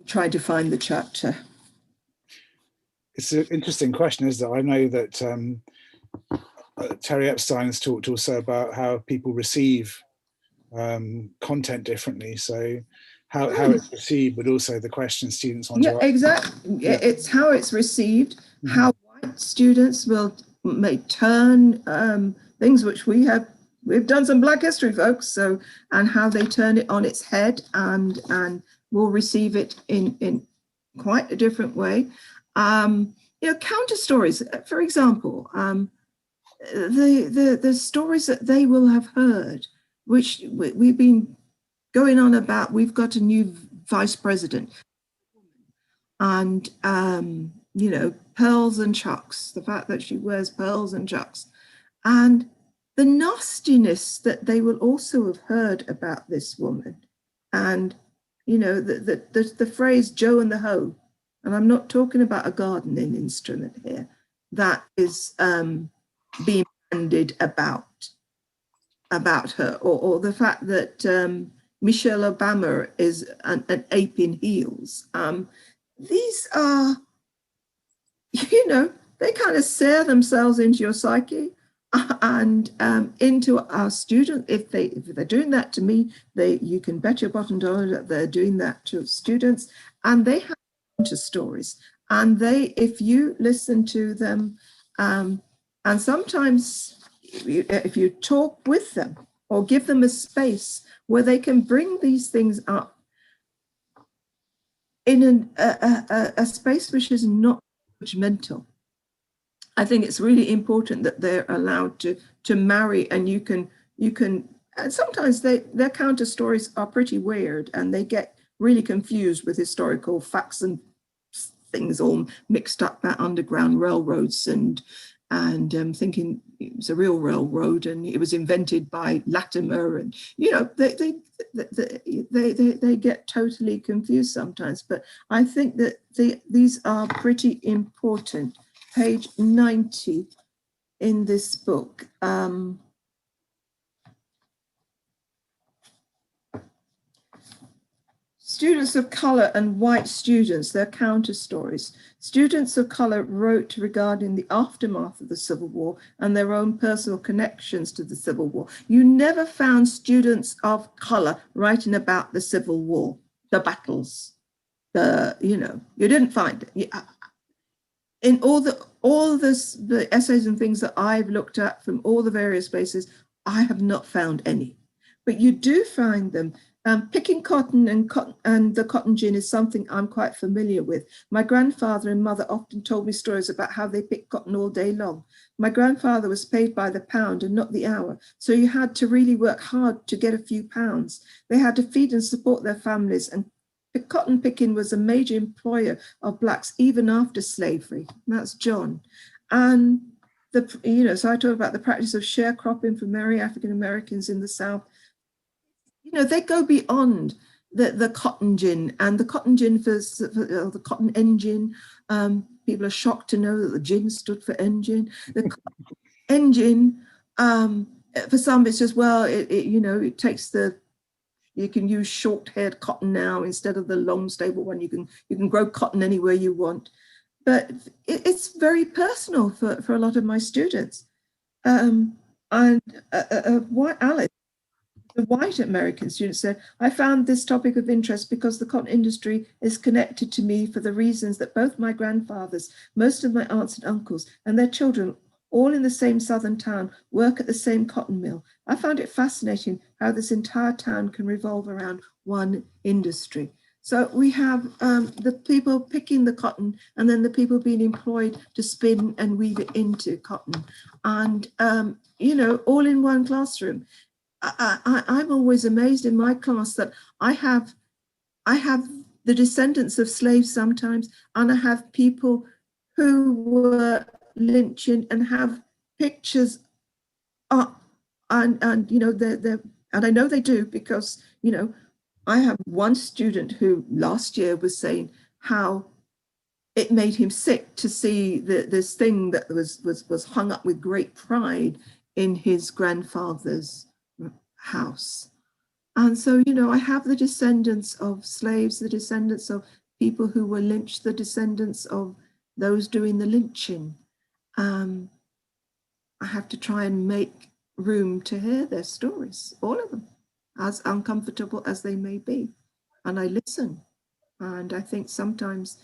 Speaker 1: trying to find the chapter.
Speaker 2: It's an interesting question, isn't it? I know that Terry Epstein has talked also about how people receive content differently. So how it's received, but also the questions students want to ask.
Speaker 1: Exactly. Yeah. It's how it's received, how white students may turn things which we've done some Black history, folks, so, and how they turn it on its head and will receive it in quite a different way. You know, counter stories, for example, the stories that they will have heard, which we've been going on about. We've got a new vice president, and you know, pearls and chucks, the fact that she wears pearls and chucks, and the nastiness that they will also have heard about this woman. And you know, the phrase Joe and the hoe, and I'm not talking about a gardening instrument here, that is being bandied about her, or the fact that Michelle Obama is an ape in heels. These are, you know, they kind of sear themselves into your psyche. and into our students. If they're doing that to me, you can bet your bottom dollar that they're doing that to students, and they have counter stories. And if you listen to them, and sometimes if you talk with them or give them a space where they can bring these things up in a space which is not judgmental. I think it's really important that they're allowed to marry, and you can and sometimes their counter stories are pretty weird, and they get really confused with historical facts and things all mixed up about underground railroads and thinking it was a real railroad and it was invented by Latimer, and they get totally confused sometimes. But I think that these are pretty important. Page 90 in this book. Students of color and white students, their counter stories. Students of color wrote regarding the aftermath of the Civil War and their own personal connections to the Civil War. You never found students of color writing about the Civil War, the battles, you didn't find it. In all the essays and things that I've looked at from all the various places, I have not found any. But you do find them. Picking cotton and the cotton gin is something I'm quite familiar with. My grandfather and mother often told me stories about how they picked cotton all day long. My grandfather was paid by the pound and not the hour, so you had to really work hard to get a few pounds. They had to feed and support their families, and cotton picking was a major employer of blacks even after slavery. That's John. And so I talk about the practice of sharecropping for many African Americans in the South. They go beyond the cotton gin, and the cotton gin for the cotton engine. People are shocked to know that the gin stood for engine. The engine, for some, it's just, well, it takes you can use short-haired cotton now instead of the long stable one. You can grow cotton anywhere you want, but it's very personal for a lot of my students. And Alice, the white American student, said, I found this topic of interest because the cotton industry is connected to me for the reasons that both my grandfathers, most of my aunts and uncles, and their children, all in the same southern town, work at the same cotton mill. I found it fascinating how this entire town can revolve around one industry. So we have the people picking the cotton, and then the people being employed to spin and weave it into cotton, and all in one classroom. I'm always amazed in my class that I have the descendants of slaves sometimes, and I have people who were lynching and have pictures up, and I know they do because I have one student who last year was saying how it made him sick to see this thing that was hung up with great pride in his grandfather's house. And so, I have the descendants of slaves, the descendants of people who were lynched, the descendants of those doing the lynching. I have to try and make room to hear their stories, all of them, as uncomfortable as they may be. And I listen. And I think sometimes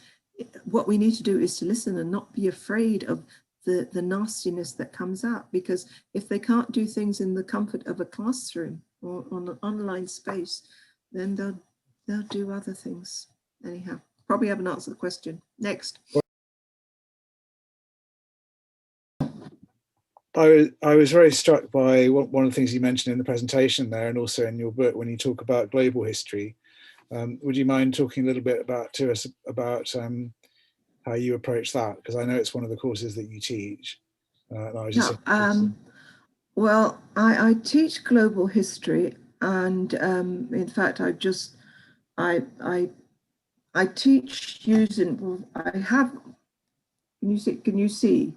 Speaker 1: what we need to do is to listen and not be afraid of the nastiness that comes out, because if they can't do things in the comfort of a classroom or on an online space, then they'll do other things. Anyhow, probably haven't answered the question. Next.
Speaker 2: I was very struck by one of the things you mentioned in the presentation there, and also in your book when you talk about global history. Would you mind talking a little bit to us about how you approach that? Because I know it's one of the courses that you teach. And I was just
Speaker 1: well, I teach global history, and in fact, I teach using. I have. Can you see?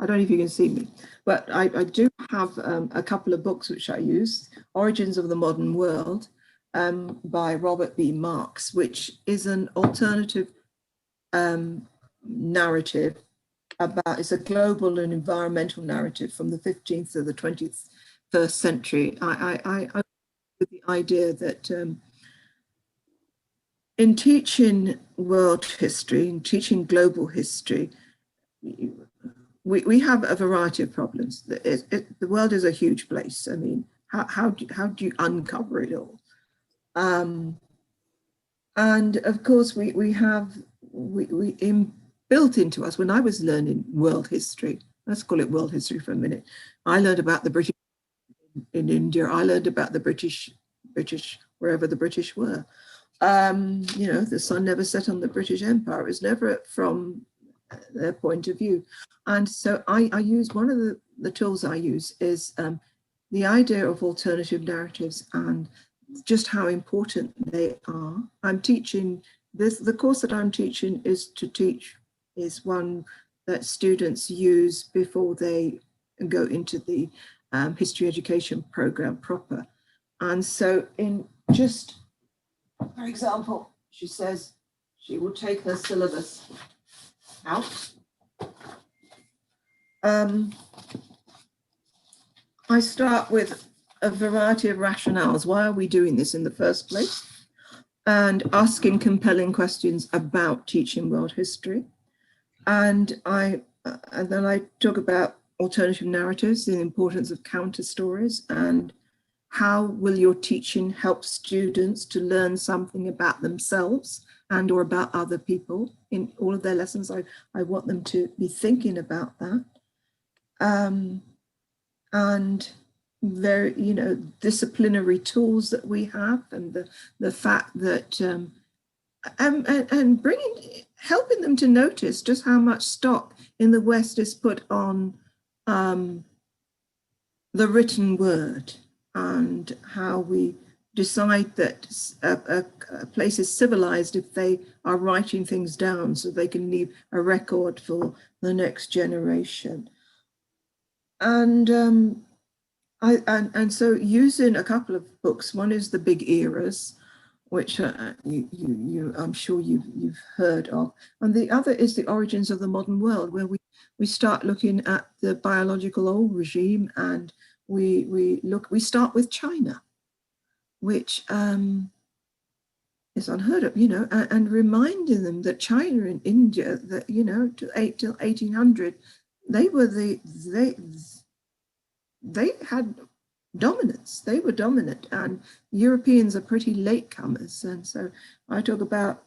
Speaker 1: I don't know if you can see me, but I do have a couple of books which I use. Origins of the Modern World by Robert B. Marks, which is an alternative narrative about, it's a global and environmental narrative from the 15th to the 21st century. I with the idea that in teaching world history, in teaching global history, we have a variety of problems. The world is a huge place. I mean, how do you uncover it all? And of course, we have built into us. When I was learning world history, let's call it world history for a minute, I learned about the British in India. I learned about the British wherever the British were. You know, the sun never set on the British Empire. It was never from their point of view. And so I use, one of the tools I use is the idea of alternative narratives and just how important they are. I'm teaching this, the course that I'm teaching is one that students use before they go into the history education program proper. And so in just, for example, she says she will take her syllabus out. I start with a variety of rationales. Why are we doing this in the first place? And asking compelling questions about teaching world history. And then I talk about alternative narratives, the importance of counter stories, and how will your teaching help students to learn something about themselves and or about other people in all of their lessons. I want them to be thinking about that. And very, you know, disciplinary tools that we have, and the fact that and helping them to notice just how much stock in the West is put on the written word, and how we decide that a place is civilized if they are writing things down so they can leave a record for the next generation. And and so using a couple of books, one is The Big Eras, which I'm sure you've heard of, and the other is The Origins of the Modern World, where we start looking at the biological old regime, and we start with China, which is unheard of, you know, and reminding them that China and India, that, you know, till 1800, they had dominance. They were dominant, and Europeans are pretty latecomers. And so I talk about,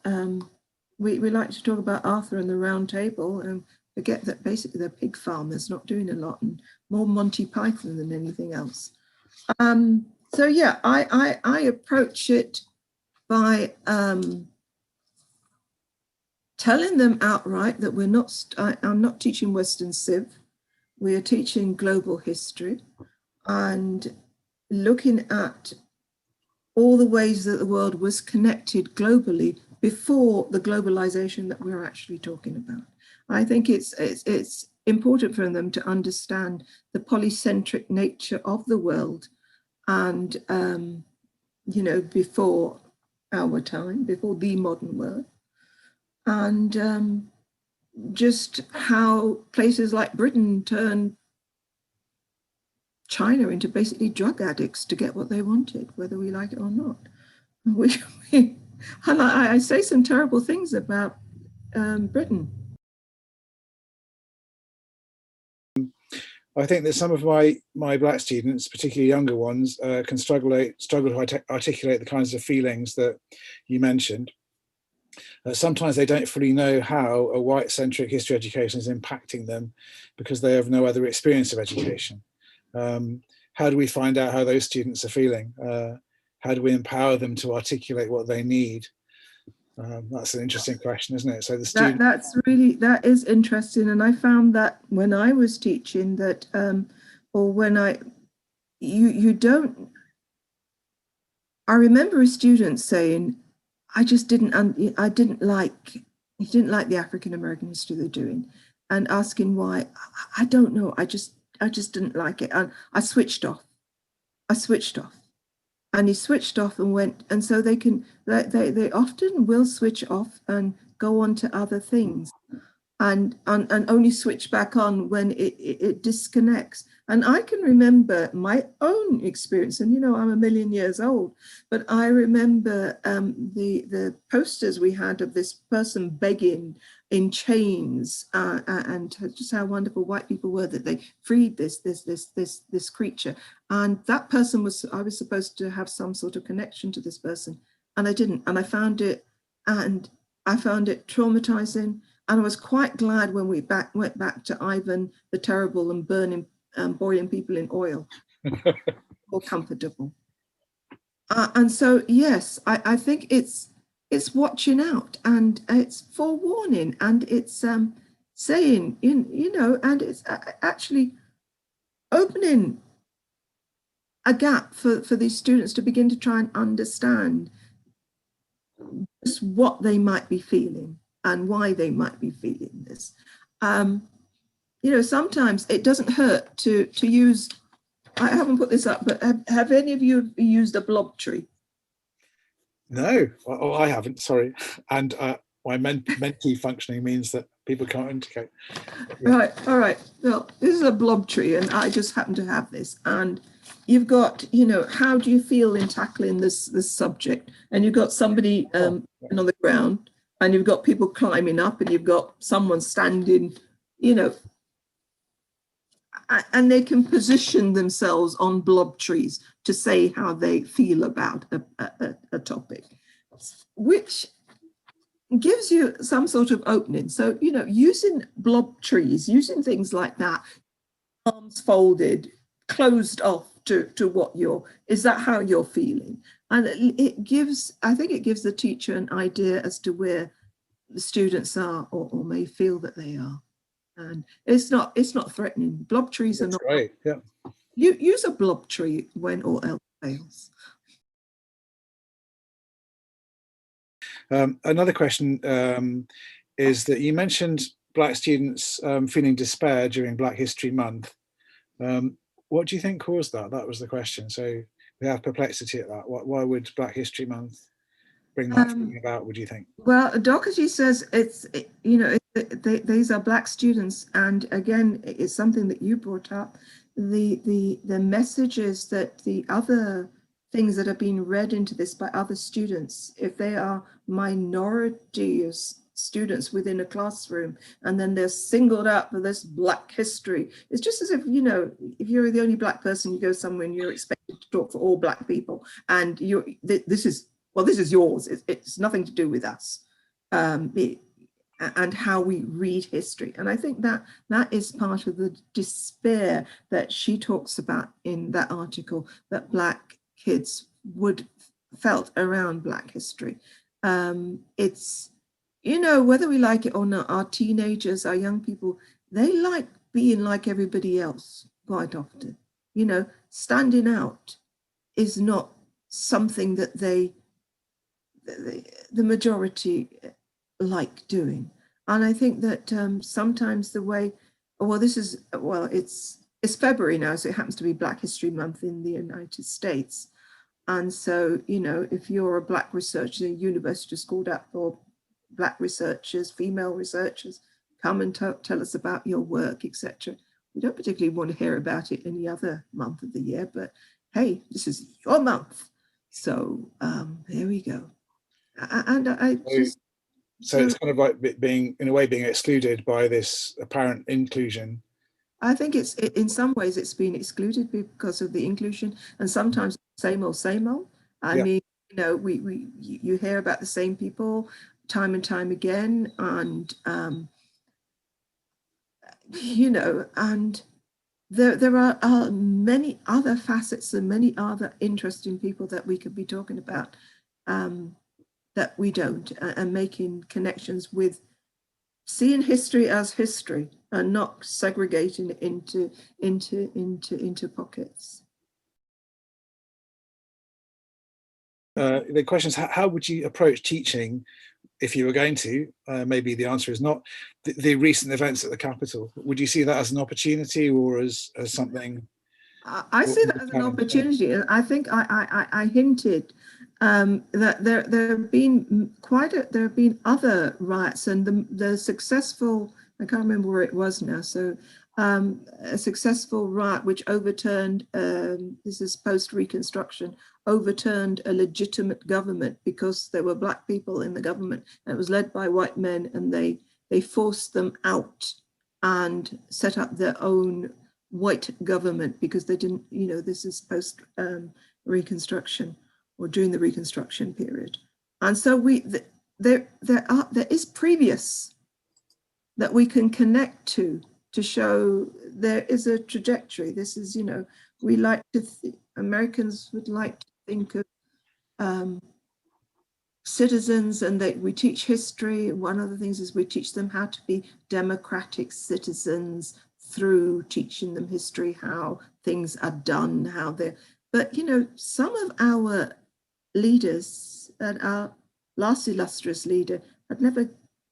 Speaker 1: we like to talk about Arthur and the Round Table, and forget that basically they're pig farmers, not doing a lot, and more Monty Python than anything else. So yeah, I approach it by telling them outright that I'm not teaching Western Civ. We are teaching global history, and looking at all the ways that the world was connected globally before the globalization that we're actually talking about. I think it's important for them to understand the polycentric nature of the world, and you know, before our time, before the modern world, and just how places like Britain turned China into basically drug addicts to get what they wanted, whether we like it or not. And I say some terrible things about Britain.
Speaker 2: I think that some of my black students, particularly younger ones, can struggle to articulate the kinds of feelings that you mentioned. Sometimes they don't fully know how a white-centric history education is impacting them because they have no other experience of education. How do we find out how those students are feeling? How do we empower them to articulate what they need? That's an interesting question, isn't it? So the student,
Speaker 1: that is interesting, and I found that when I was teaching that, or when you don't. I remember a student saying, "I didn't like the African American history they're doing," and asking why. I don't know. I just didn't like it, and I switched off. And he switched off and went, and so they often will switch off and go on to other things. and only switch back on when it disconnects. And I can remember my own experience, and I'm a million years old, but I remember the posters we had of this person begging in chains, and just how wonderful white people were that they freed this creature. And that person I was supposed to have some sort of connection to this person, and I didn't. And I found it traumatizing. And I was quite glad when we went back to Ivan the Terrible and boiling people in oil, more comfortable. And so, yes, I think it's watching out, and it's forewarning, and it's saying, and it's actually opening a gap for these students to begin to try and understand just what they might be feeling and why they might be feeling this. Sometimes it doesn't hurt to use, I haven't put this up, but have any of you used a blob tree?
Speaker 2: No, well, I haven't, sorry. And my mentee functioning means that people can't indicate.
Speaker 1: Yeah. Right, all right. Well, this is a blob tree, and I just happen to have this. And you've got, how do you feel in tackling this subject? And you've got somebody on the ground, and you've got people climbing up, and you've got someone standing, and they can themselves on blob trees to say how they feel about a topic, which gives you some sort of opening. So, using blob trees, using things like that, arms folded, closed off to what is that how you're feeling? And I think it gives the teacher an idea as to where the students are or may feel that they are. And it's not threatening. Blob trees are not
Speaker 2: great. Yeah.
Speaker 1: You use a blob tree when all else fails.
Speaker 2: Another question is that you mentioned Black students feeling despair during Black History Month. What do you think caused that? That was the question. So we have perplexity at that. Why would Black History Month bring that feeling about, would you think?
Speaker 1: Well, Doherty says these are Black students, and again, it's something that you brought up. The messages that the other things that are being read into this by other students, if they are minority students within a classroom, and then they're singled out for this Black history, it's just as if, if you're the only Black person, you go somewhere and you're expected to talk for all Black people, and this is yours. It's nothing to do with us, and how we read history. And I think that is part of the despair that she talks about in that article, that Black kids felt around Black history. It's, whether we like it or not, our teenagers, our young people, they like being like everybody else quite often. Standing out is not something that the majority like doing. And I think that sometimes the way, it's February now, so it happens to be Black History Month in the United States. And so, if you're a Black researcher, the university just called up for Black researchers, female researchers, come and tell us about your work, etc. We don't particularly want to hear about it any other month of the year, but hey, this is your month. So there we go. And
Speaker 2: so it's kind of like being excluded by this apparent inclusion.
Speaker 1: I think it's, in some ways, it's been excluded because of the inclusion, and sometimes same old. I mean, you hear about the same people time and time again, and and there are many other facets and many other interesting people that we could be talking about that we don't, and making connections with, seeing history as history and not segregating it into pockets.
Speaker 2: The question is, how would you approach teaching if you were going to? Maybe the answer is not the recent events at the Capitol. Would you see that as an opportunity or as something?
Speaker 1: I see that as an opportunity. I think I hinted that there have been there have been other riots, and the successful, I can't remember where it was now, so a successful riot which overturned, this is post-Reconstruction, overturned a legitimate government because there were black people in the government and it was led by white men, and they forced them out and set up their own white government because they didn't, this is post Reconstruction or during the Reconstruction period. And so there is previous that we can connect to show there is a trajectory. This is, we like to, Americans would like to think of citizens, and we teach history. One of the things is we teach them how to be democratic citizens through teaching them history, how things are done, how they're, but some of our leaders, and our last illustrious leader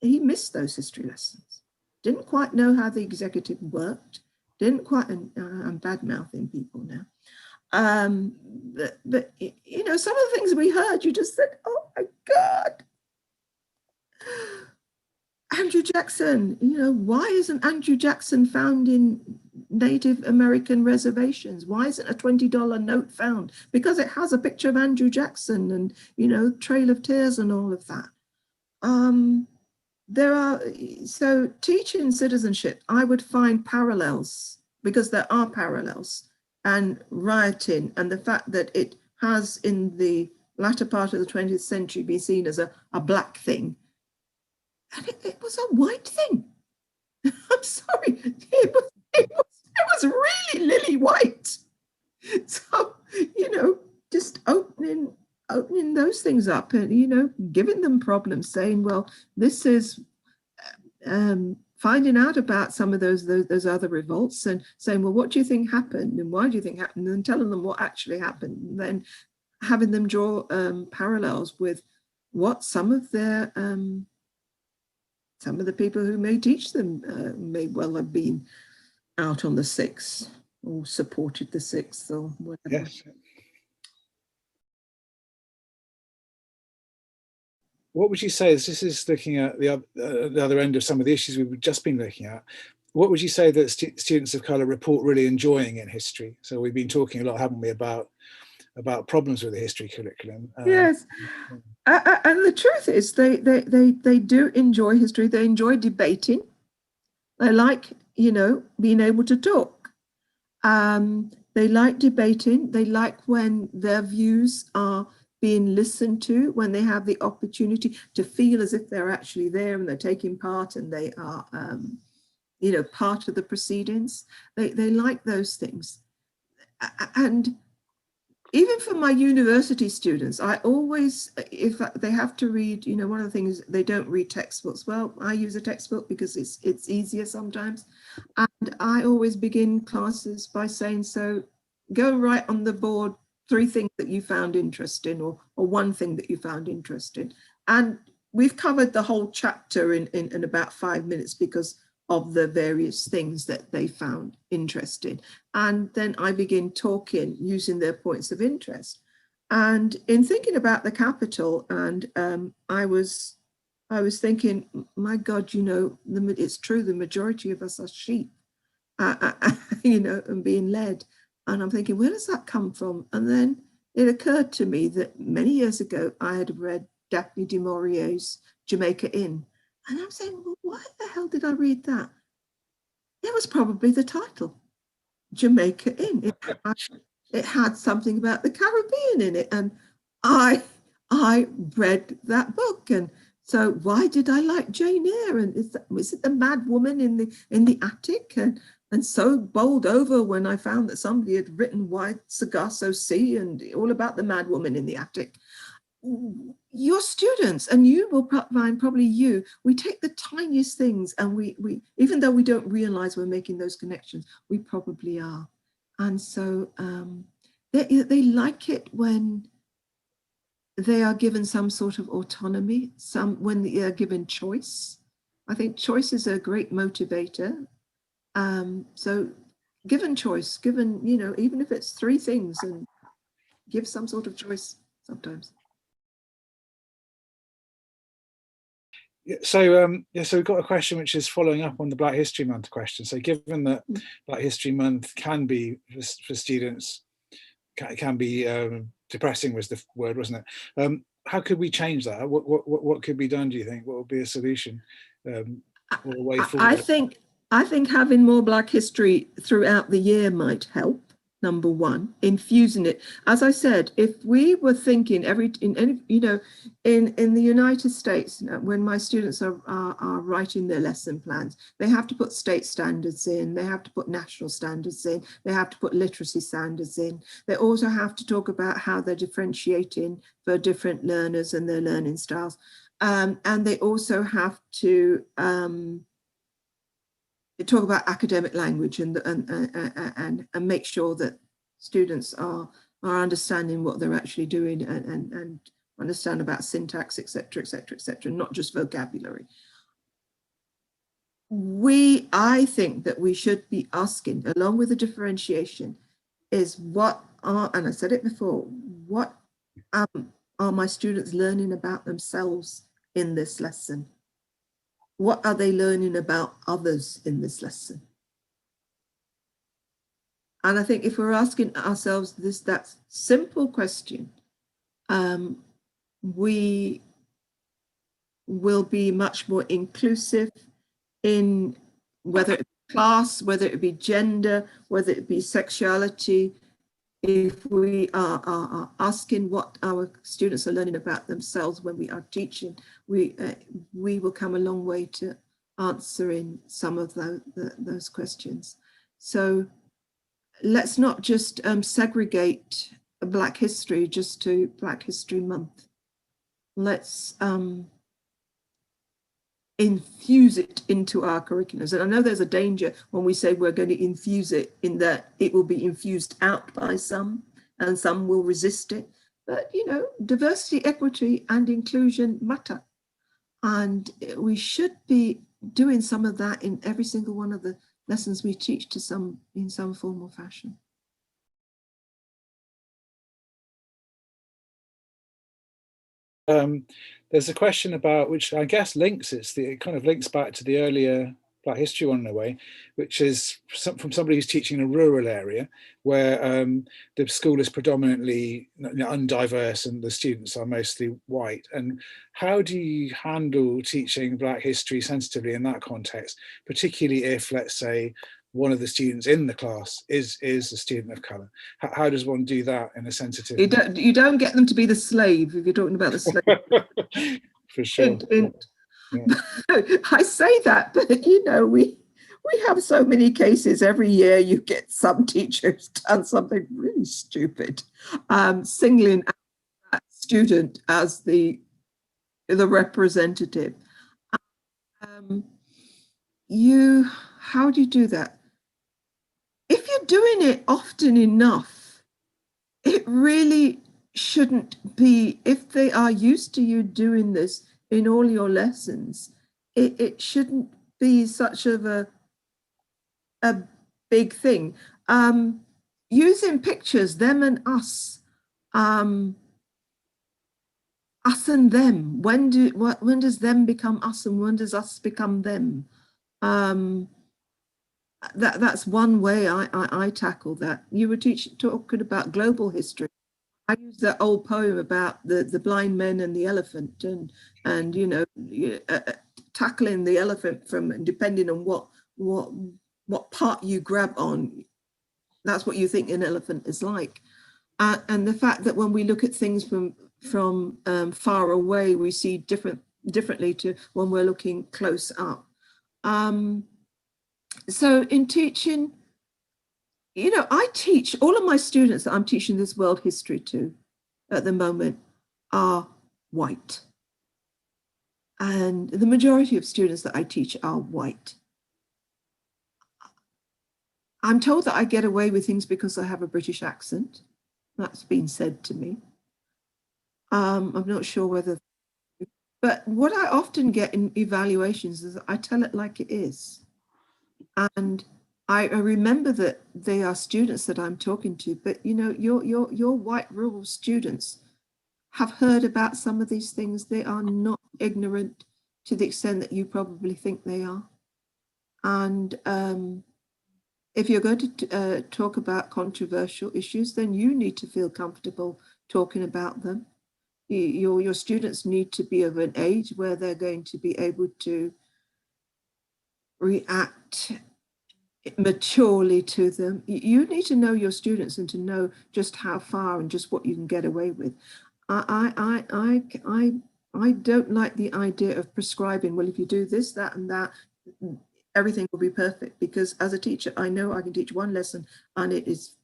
Speaker 1: he missed those history lessons, didn't quite know how the executive worked, didn't quite, and I'm bad-mouthing people now, but some of the things we heard, you just said, oh my God, Andrew Jackson, why isn't Andrew Jackson found in Native American reservations? Why isn't a $20 note found? Because it has a picture of Andrew Jackson and, Trail of Tears and all of that. So teaching citizenship, I would find parallels, because there are parallels, and rioting, and the fact that it has in the latter part of the 20th century been seen as a black thing. And it was a white thing. I'm sorry, it was really lily white. So, just opening those things up and, giving them problems, saying, well, this is finding out about some of those other revolts and saying, well, what do you think happened and why do you think happened, and then telling them what actually happened, and then having them draw parallels with what some of the people who may teach them may well have been out on the 6th or supported the 6th or whatever.
Speaker 2: Yes. What would you say, as this is looking at the other end of some of the issues we've just been looking at, what would you say that students of colour report really enjoying in history? So we've been talking a lot, haven't we, about problems with the history curriculum.
Speaker 1: Yes, and the truth is they do enjoy history. They enjoy debating. They like, being able to talk. They like debating. They like when their views are being listened to, when they have the opportunity to feel as if they're actually there and they're taking part and they are, part of the proceedings. They like those things. And even for my university students, I always, if they have to read, one of the things, they don't read textbooks. Well, I use a textbook because it's easier sometimes. And I always begin classes by saying, so go write on the board 3 things that you found interesting, or 1 thing that you found interesting. And we've covered the whole chapter in about 5 minutes because of the various things that they found interesting. And then I begin talking using their points of interest. And in thinking about the Capitol, and I was thinking, my God, it's true, the majority of us are sheep, and being led. And I'm thinking, where does that come from? And then it occurred to me that many years ago, I had read Daphne du Maurier's Jamaica Inn. And I'm saying, well, why the hell did I read that? It was probably the title, Jamaica Inn. It had something about the Caribbean in it. And I read that book. And so why did I like Jane Eyre? And was it the mad woman in the attic? And so bowled over when I found that somebody had written Why Sargasso Sea and all about the mad woman in the attic. Your students, and you will find, probably we take the tiniest things, and we even though we don't realize we're making those connections, we probably are. And so they like it when they are given some sort of autonomy, when they are given choice. I think choice is a great motivator. So given choice, even if it's 3 things, and give some sort of choice sometimes.
Speaker 2: So we've got a question which is following up on the Black History Month question. So given that Black History Month can be, for students, can be depressing was the word, wasn't it? How could we change that? What could be done, do you think? What would be a solution or a way forward?
Speaker 1: I think having more Black history throughout the year might help. Number one, infusing it. As I said, if we were thinking in the United States, when my students are writing their lesson plans, they have to put state standards in, they have to put national standards in, they have to put literacy standards in. They also have to talk about how they're differentiating for different learners and their learning styles. And they also have to talk about academic language and make sure that students are understanding what they're actually doing and understand about syntax, etc., etc., etc., not just vocabulary. I think that we should be asking, along with the differentiation, is and I said it before, what are my students learning about themselves in this lesson? What are they learning about others in this lesson? And I think if we're asking ourselves that simple question, we will be much more inclusive in whether it be class, whether it be gender, whether it be sexuality. If we are asking what our students are learning about themselves when we are teaching, we will come a long way to answering some of those questions. So let's not just segregate Black history just to Black History Month. Let's infuse it into our curriculums. And I know there's a danger when we say we're going to infuse it, in that it will be infused out by some and some will resist it. But, diversity, equity and inclusion matter. And we should be doing some of that in every single one of the lessons we teach in some form or fashion.
Speaker 2: There's a question about, which I guess it kind of links back to the earlier Black History one in a way, which is from somebody who's teaching in a rural area where the school is predominantly undiverse and the students are mostly white. And how do you handle teaching Black history sensitively in that context, particularly if, let's say, one of the students in the class is a student of colour? How does one do that in a sensitive way?
Speaker 1: You don't get them to be the slave if you're talking about the slave.
Speaker 2: For sure.
Speaker 1: Yeah. I say that, but we have so many cases every year. You get some teachers done something really stupid, singling out that student as the representative. How do you do that? If you're doing it often enough, it really shouldn't be. If they are used to you doing this in all your lessons, it shouldn't be such of a big thing. Using pictures, them and us and them. When does them become us and when does us become them? That's one way I tackle that. You were talking about global history. I use that old poem about the blind men and the elephant, and tackling the elephant from, depending on what part you grab on, that's what you think an elephant is like. And the fact that when we look at things from far away, we see differently to when we're looking close up. So in teaching, I teach, all of my students that I'm teaching this world history to at the moment are white. And the majority of students that I teach are white. I'm told that I get away with things because I have a British accent. That's been said to me. I'm not sure whether, but what I often get in evaluations is I tell it like it is. And I remember that they are students that I'm talking to, but your white rural students have heard about some of these things. They are not ignorant. to the extent that you probably think they are. And if you're going to talk about controversial issues, then you need to feel comfortable talking about them. Your students need to be of an age where they're going to be able to react maturely to them. You need to know your students and to know just how far and just what you can get away with. I don't like the idea of prescribing, well, if you do this, that, and that, everything will be perfect. Because as a teacher, I know I can teach one lesson and it is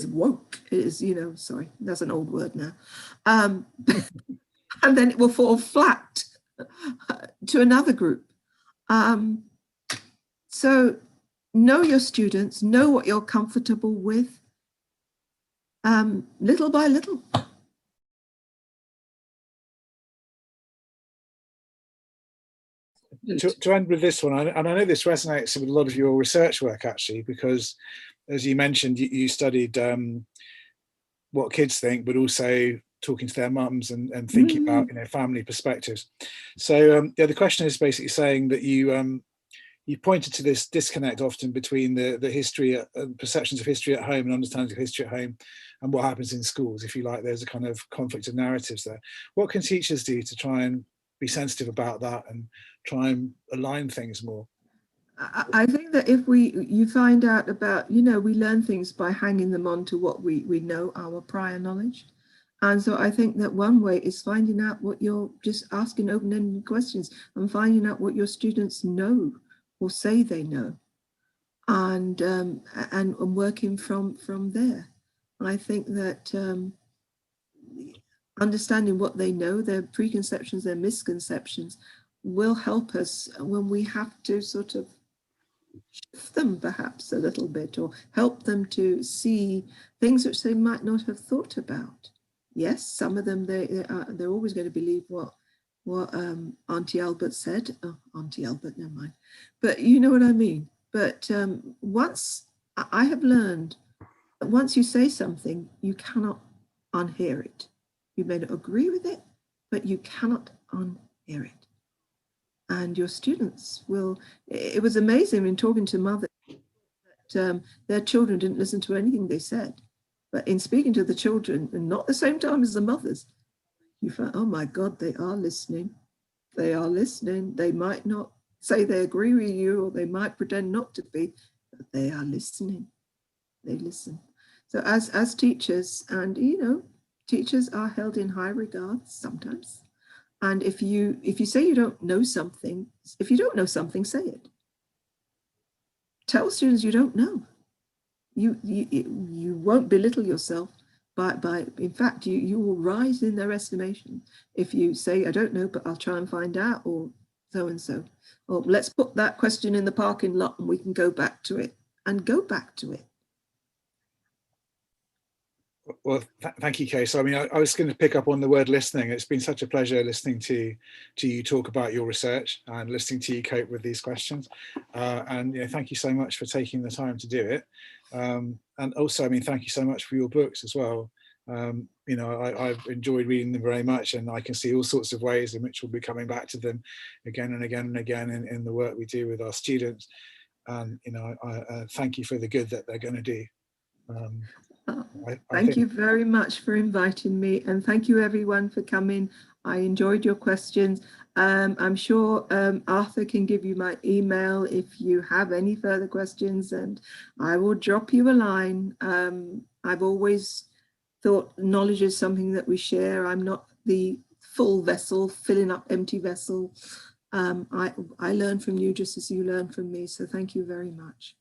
Speaker 1: woke. It is, you know, sorry, that's an old word now. And then it will fall flat to another group. So know your students, know what you're comfortable with, little by little.
Speaker 2: To end with this one, and I know this resonates with a lot of your research work actually, because as you mentioned, you studied what kids think, but also talking to their mums and thinking about, you know, family perspectives. So yeah, the question is basically saying that you pointed to this disconnect often between the history, perceptions of history at home and understanding of history at home and what happens in schools. If you like, there's a kind of conflict of narratives there. What can teachers do to try and be sensitive about that and try and align things more?
Speaker 1: I think that if you find out about, you know, we learn things by hanging them on to what we know, our prior knowledge. And so I think that one way is finding out what you're just asking open-ended questions and finding out what your students know or say they know, and working from there. I think that understanding what they know, their preconceptions, their misconceptions, will help us when we have to sort of shift them perhaps a little bit, or help them to see things which they might not have thought about. Yes, some of them, they're always going to believe what Auntie Albert said. Oh, Auntie Albert, never mind. But you know what I mean. But once I have learned that once you say something, you cannot unhear it. You may not agree with it, but you cannot unhear it. And your students will. It was amazing in talking to mothers that their children didn't listen to anything they said. But in speaking to the children, and not the same time as the mothers, you find, oh my God, they are listening. They are listening. They might not say they agree with you, or they might pretend not to be, but they are listening. They listen. So as teachers, and you know, teachers are held in high regard sometimes. And if you say you don't know something, if you don't know something, say it. Tell students you don't know. You won't belittle yourself by in fact you will rise in their estimation if you say I don't know, but I'll try and find out, or so and so, or let's put that question in the parking lot and we can go back to it, and go back to it.
Speaker 2: Well, thank you, Kay. So, I mean, I was going to pick up on the word listening. It's been such a pleasure listening to you talk about your research and listening to you cope with these questions. And you know, thank you so much for taking the time to do it. And also, I mean, thank you so much for your books as well. You know, I've enjoyed reading them very much, and I can see all sorts of ways in which we'll be coming back to them again and again and again in the work we do with our students. And you know, I thank you for the good that they're going to do.
Speaker 1: Thank you very much for inviting me, and thank you everyone for coming. I enjoyed your questions. I'm sure Arthur can give you my email if you have any further questions, and I will drop you a line. I've always thought knowledge is something that we share. I'm not the full vessel, filling up empty vessel. I learn from you just as you learn from me, so thank you very much.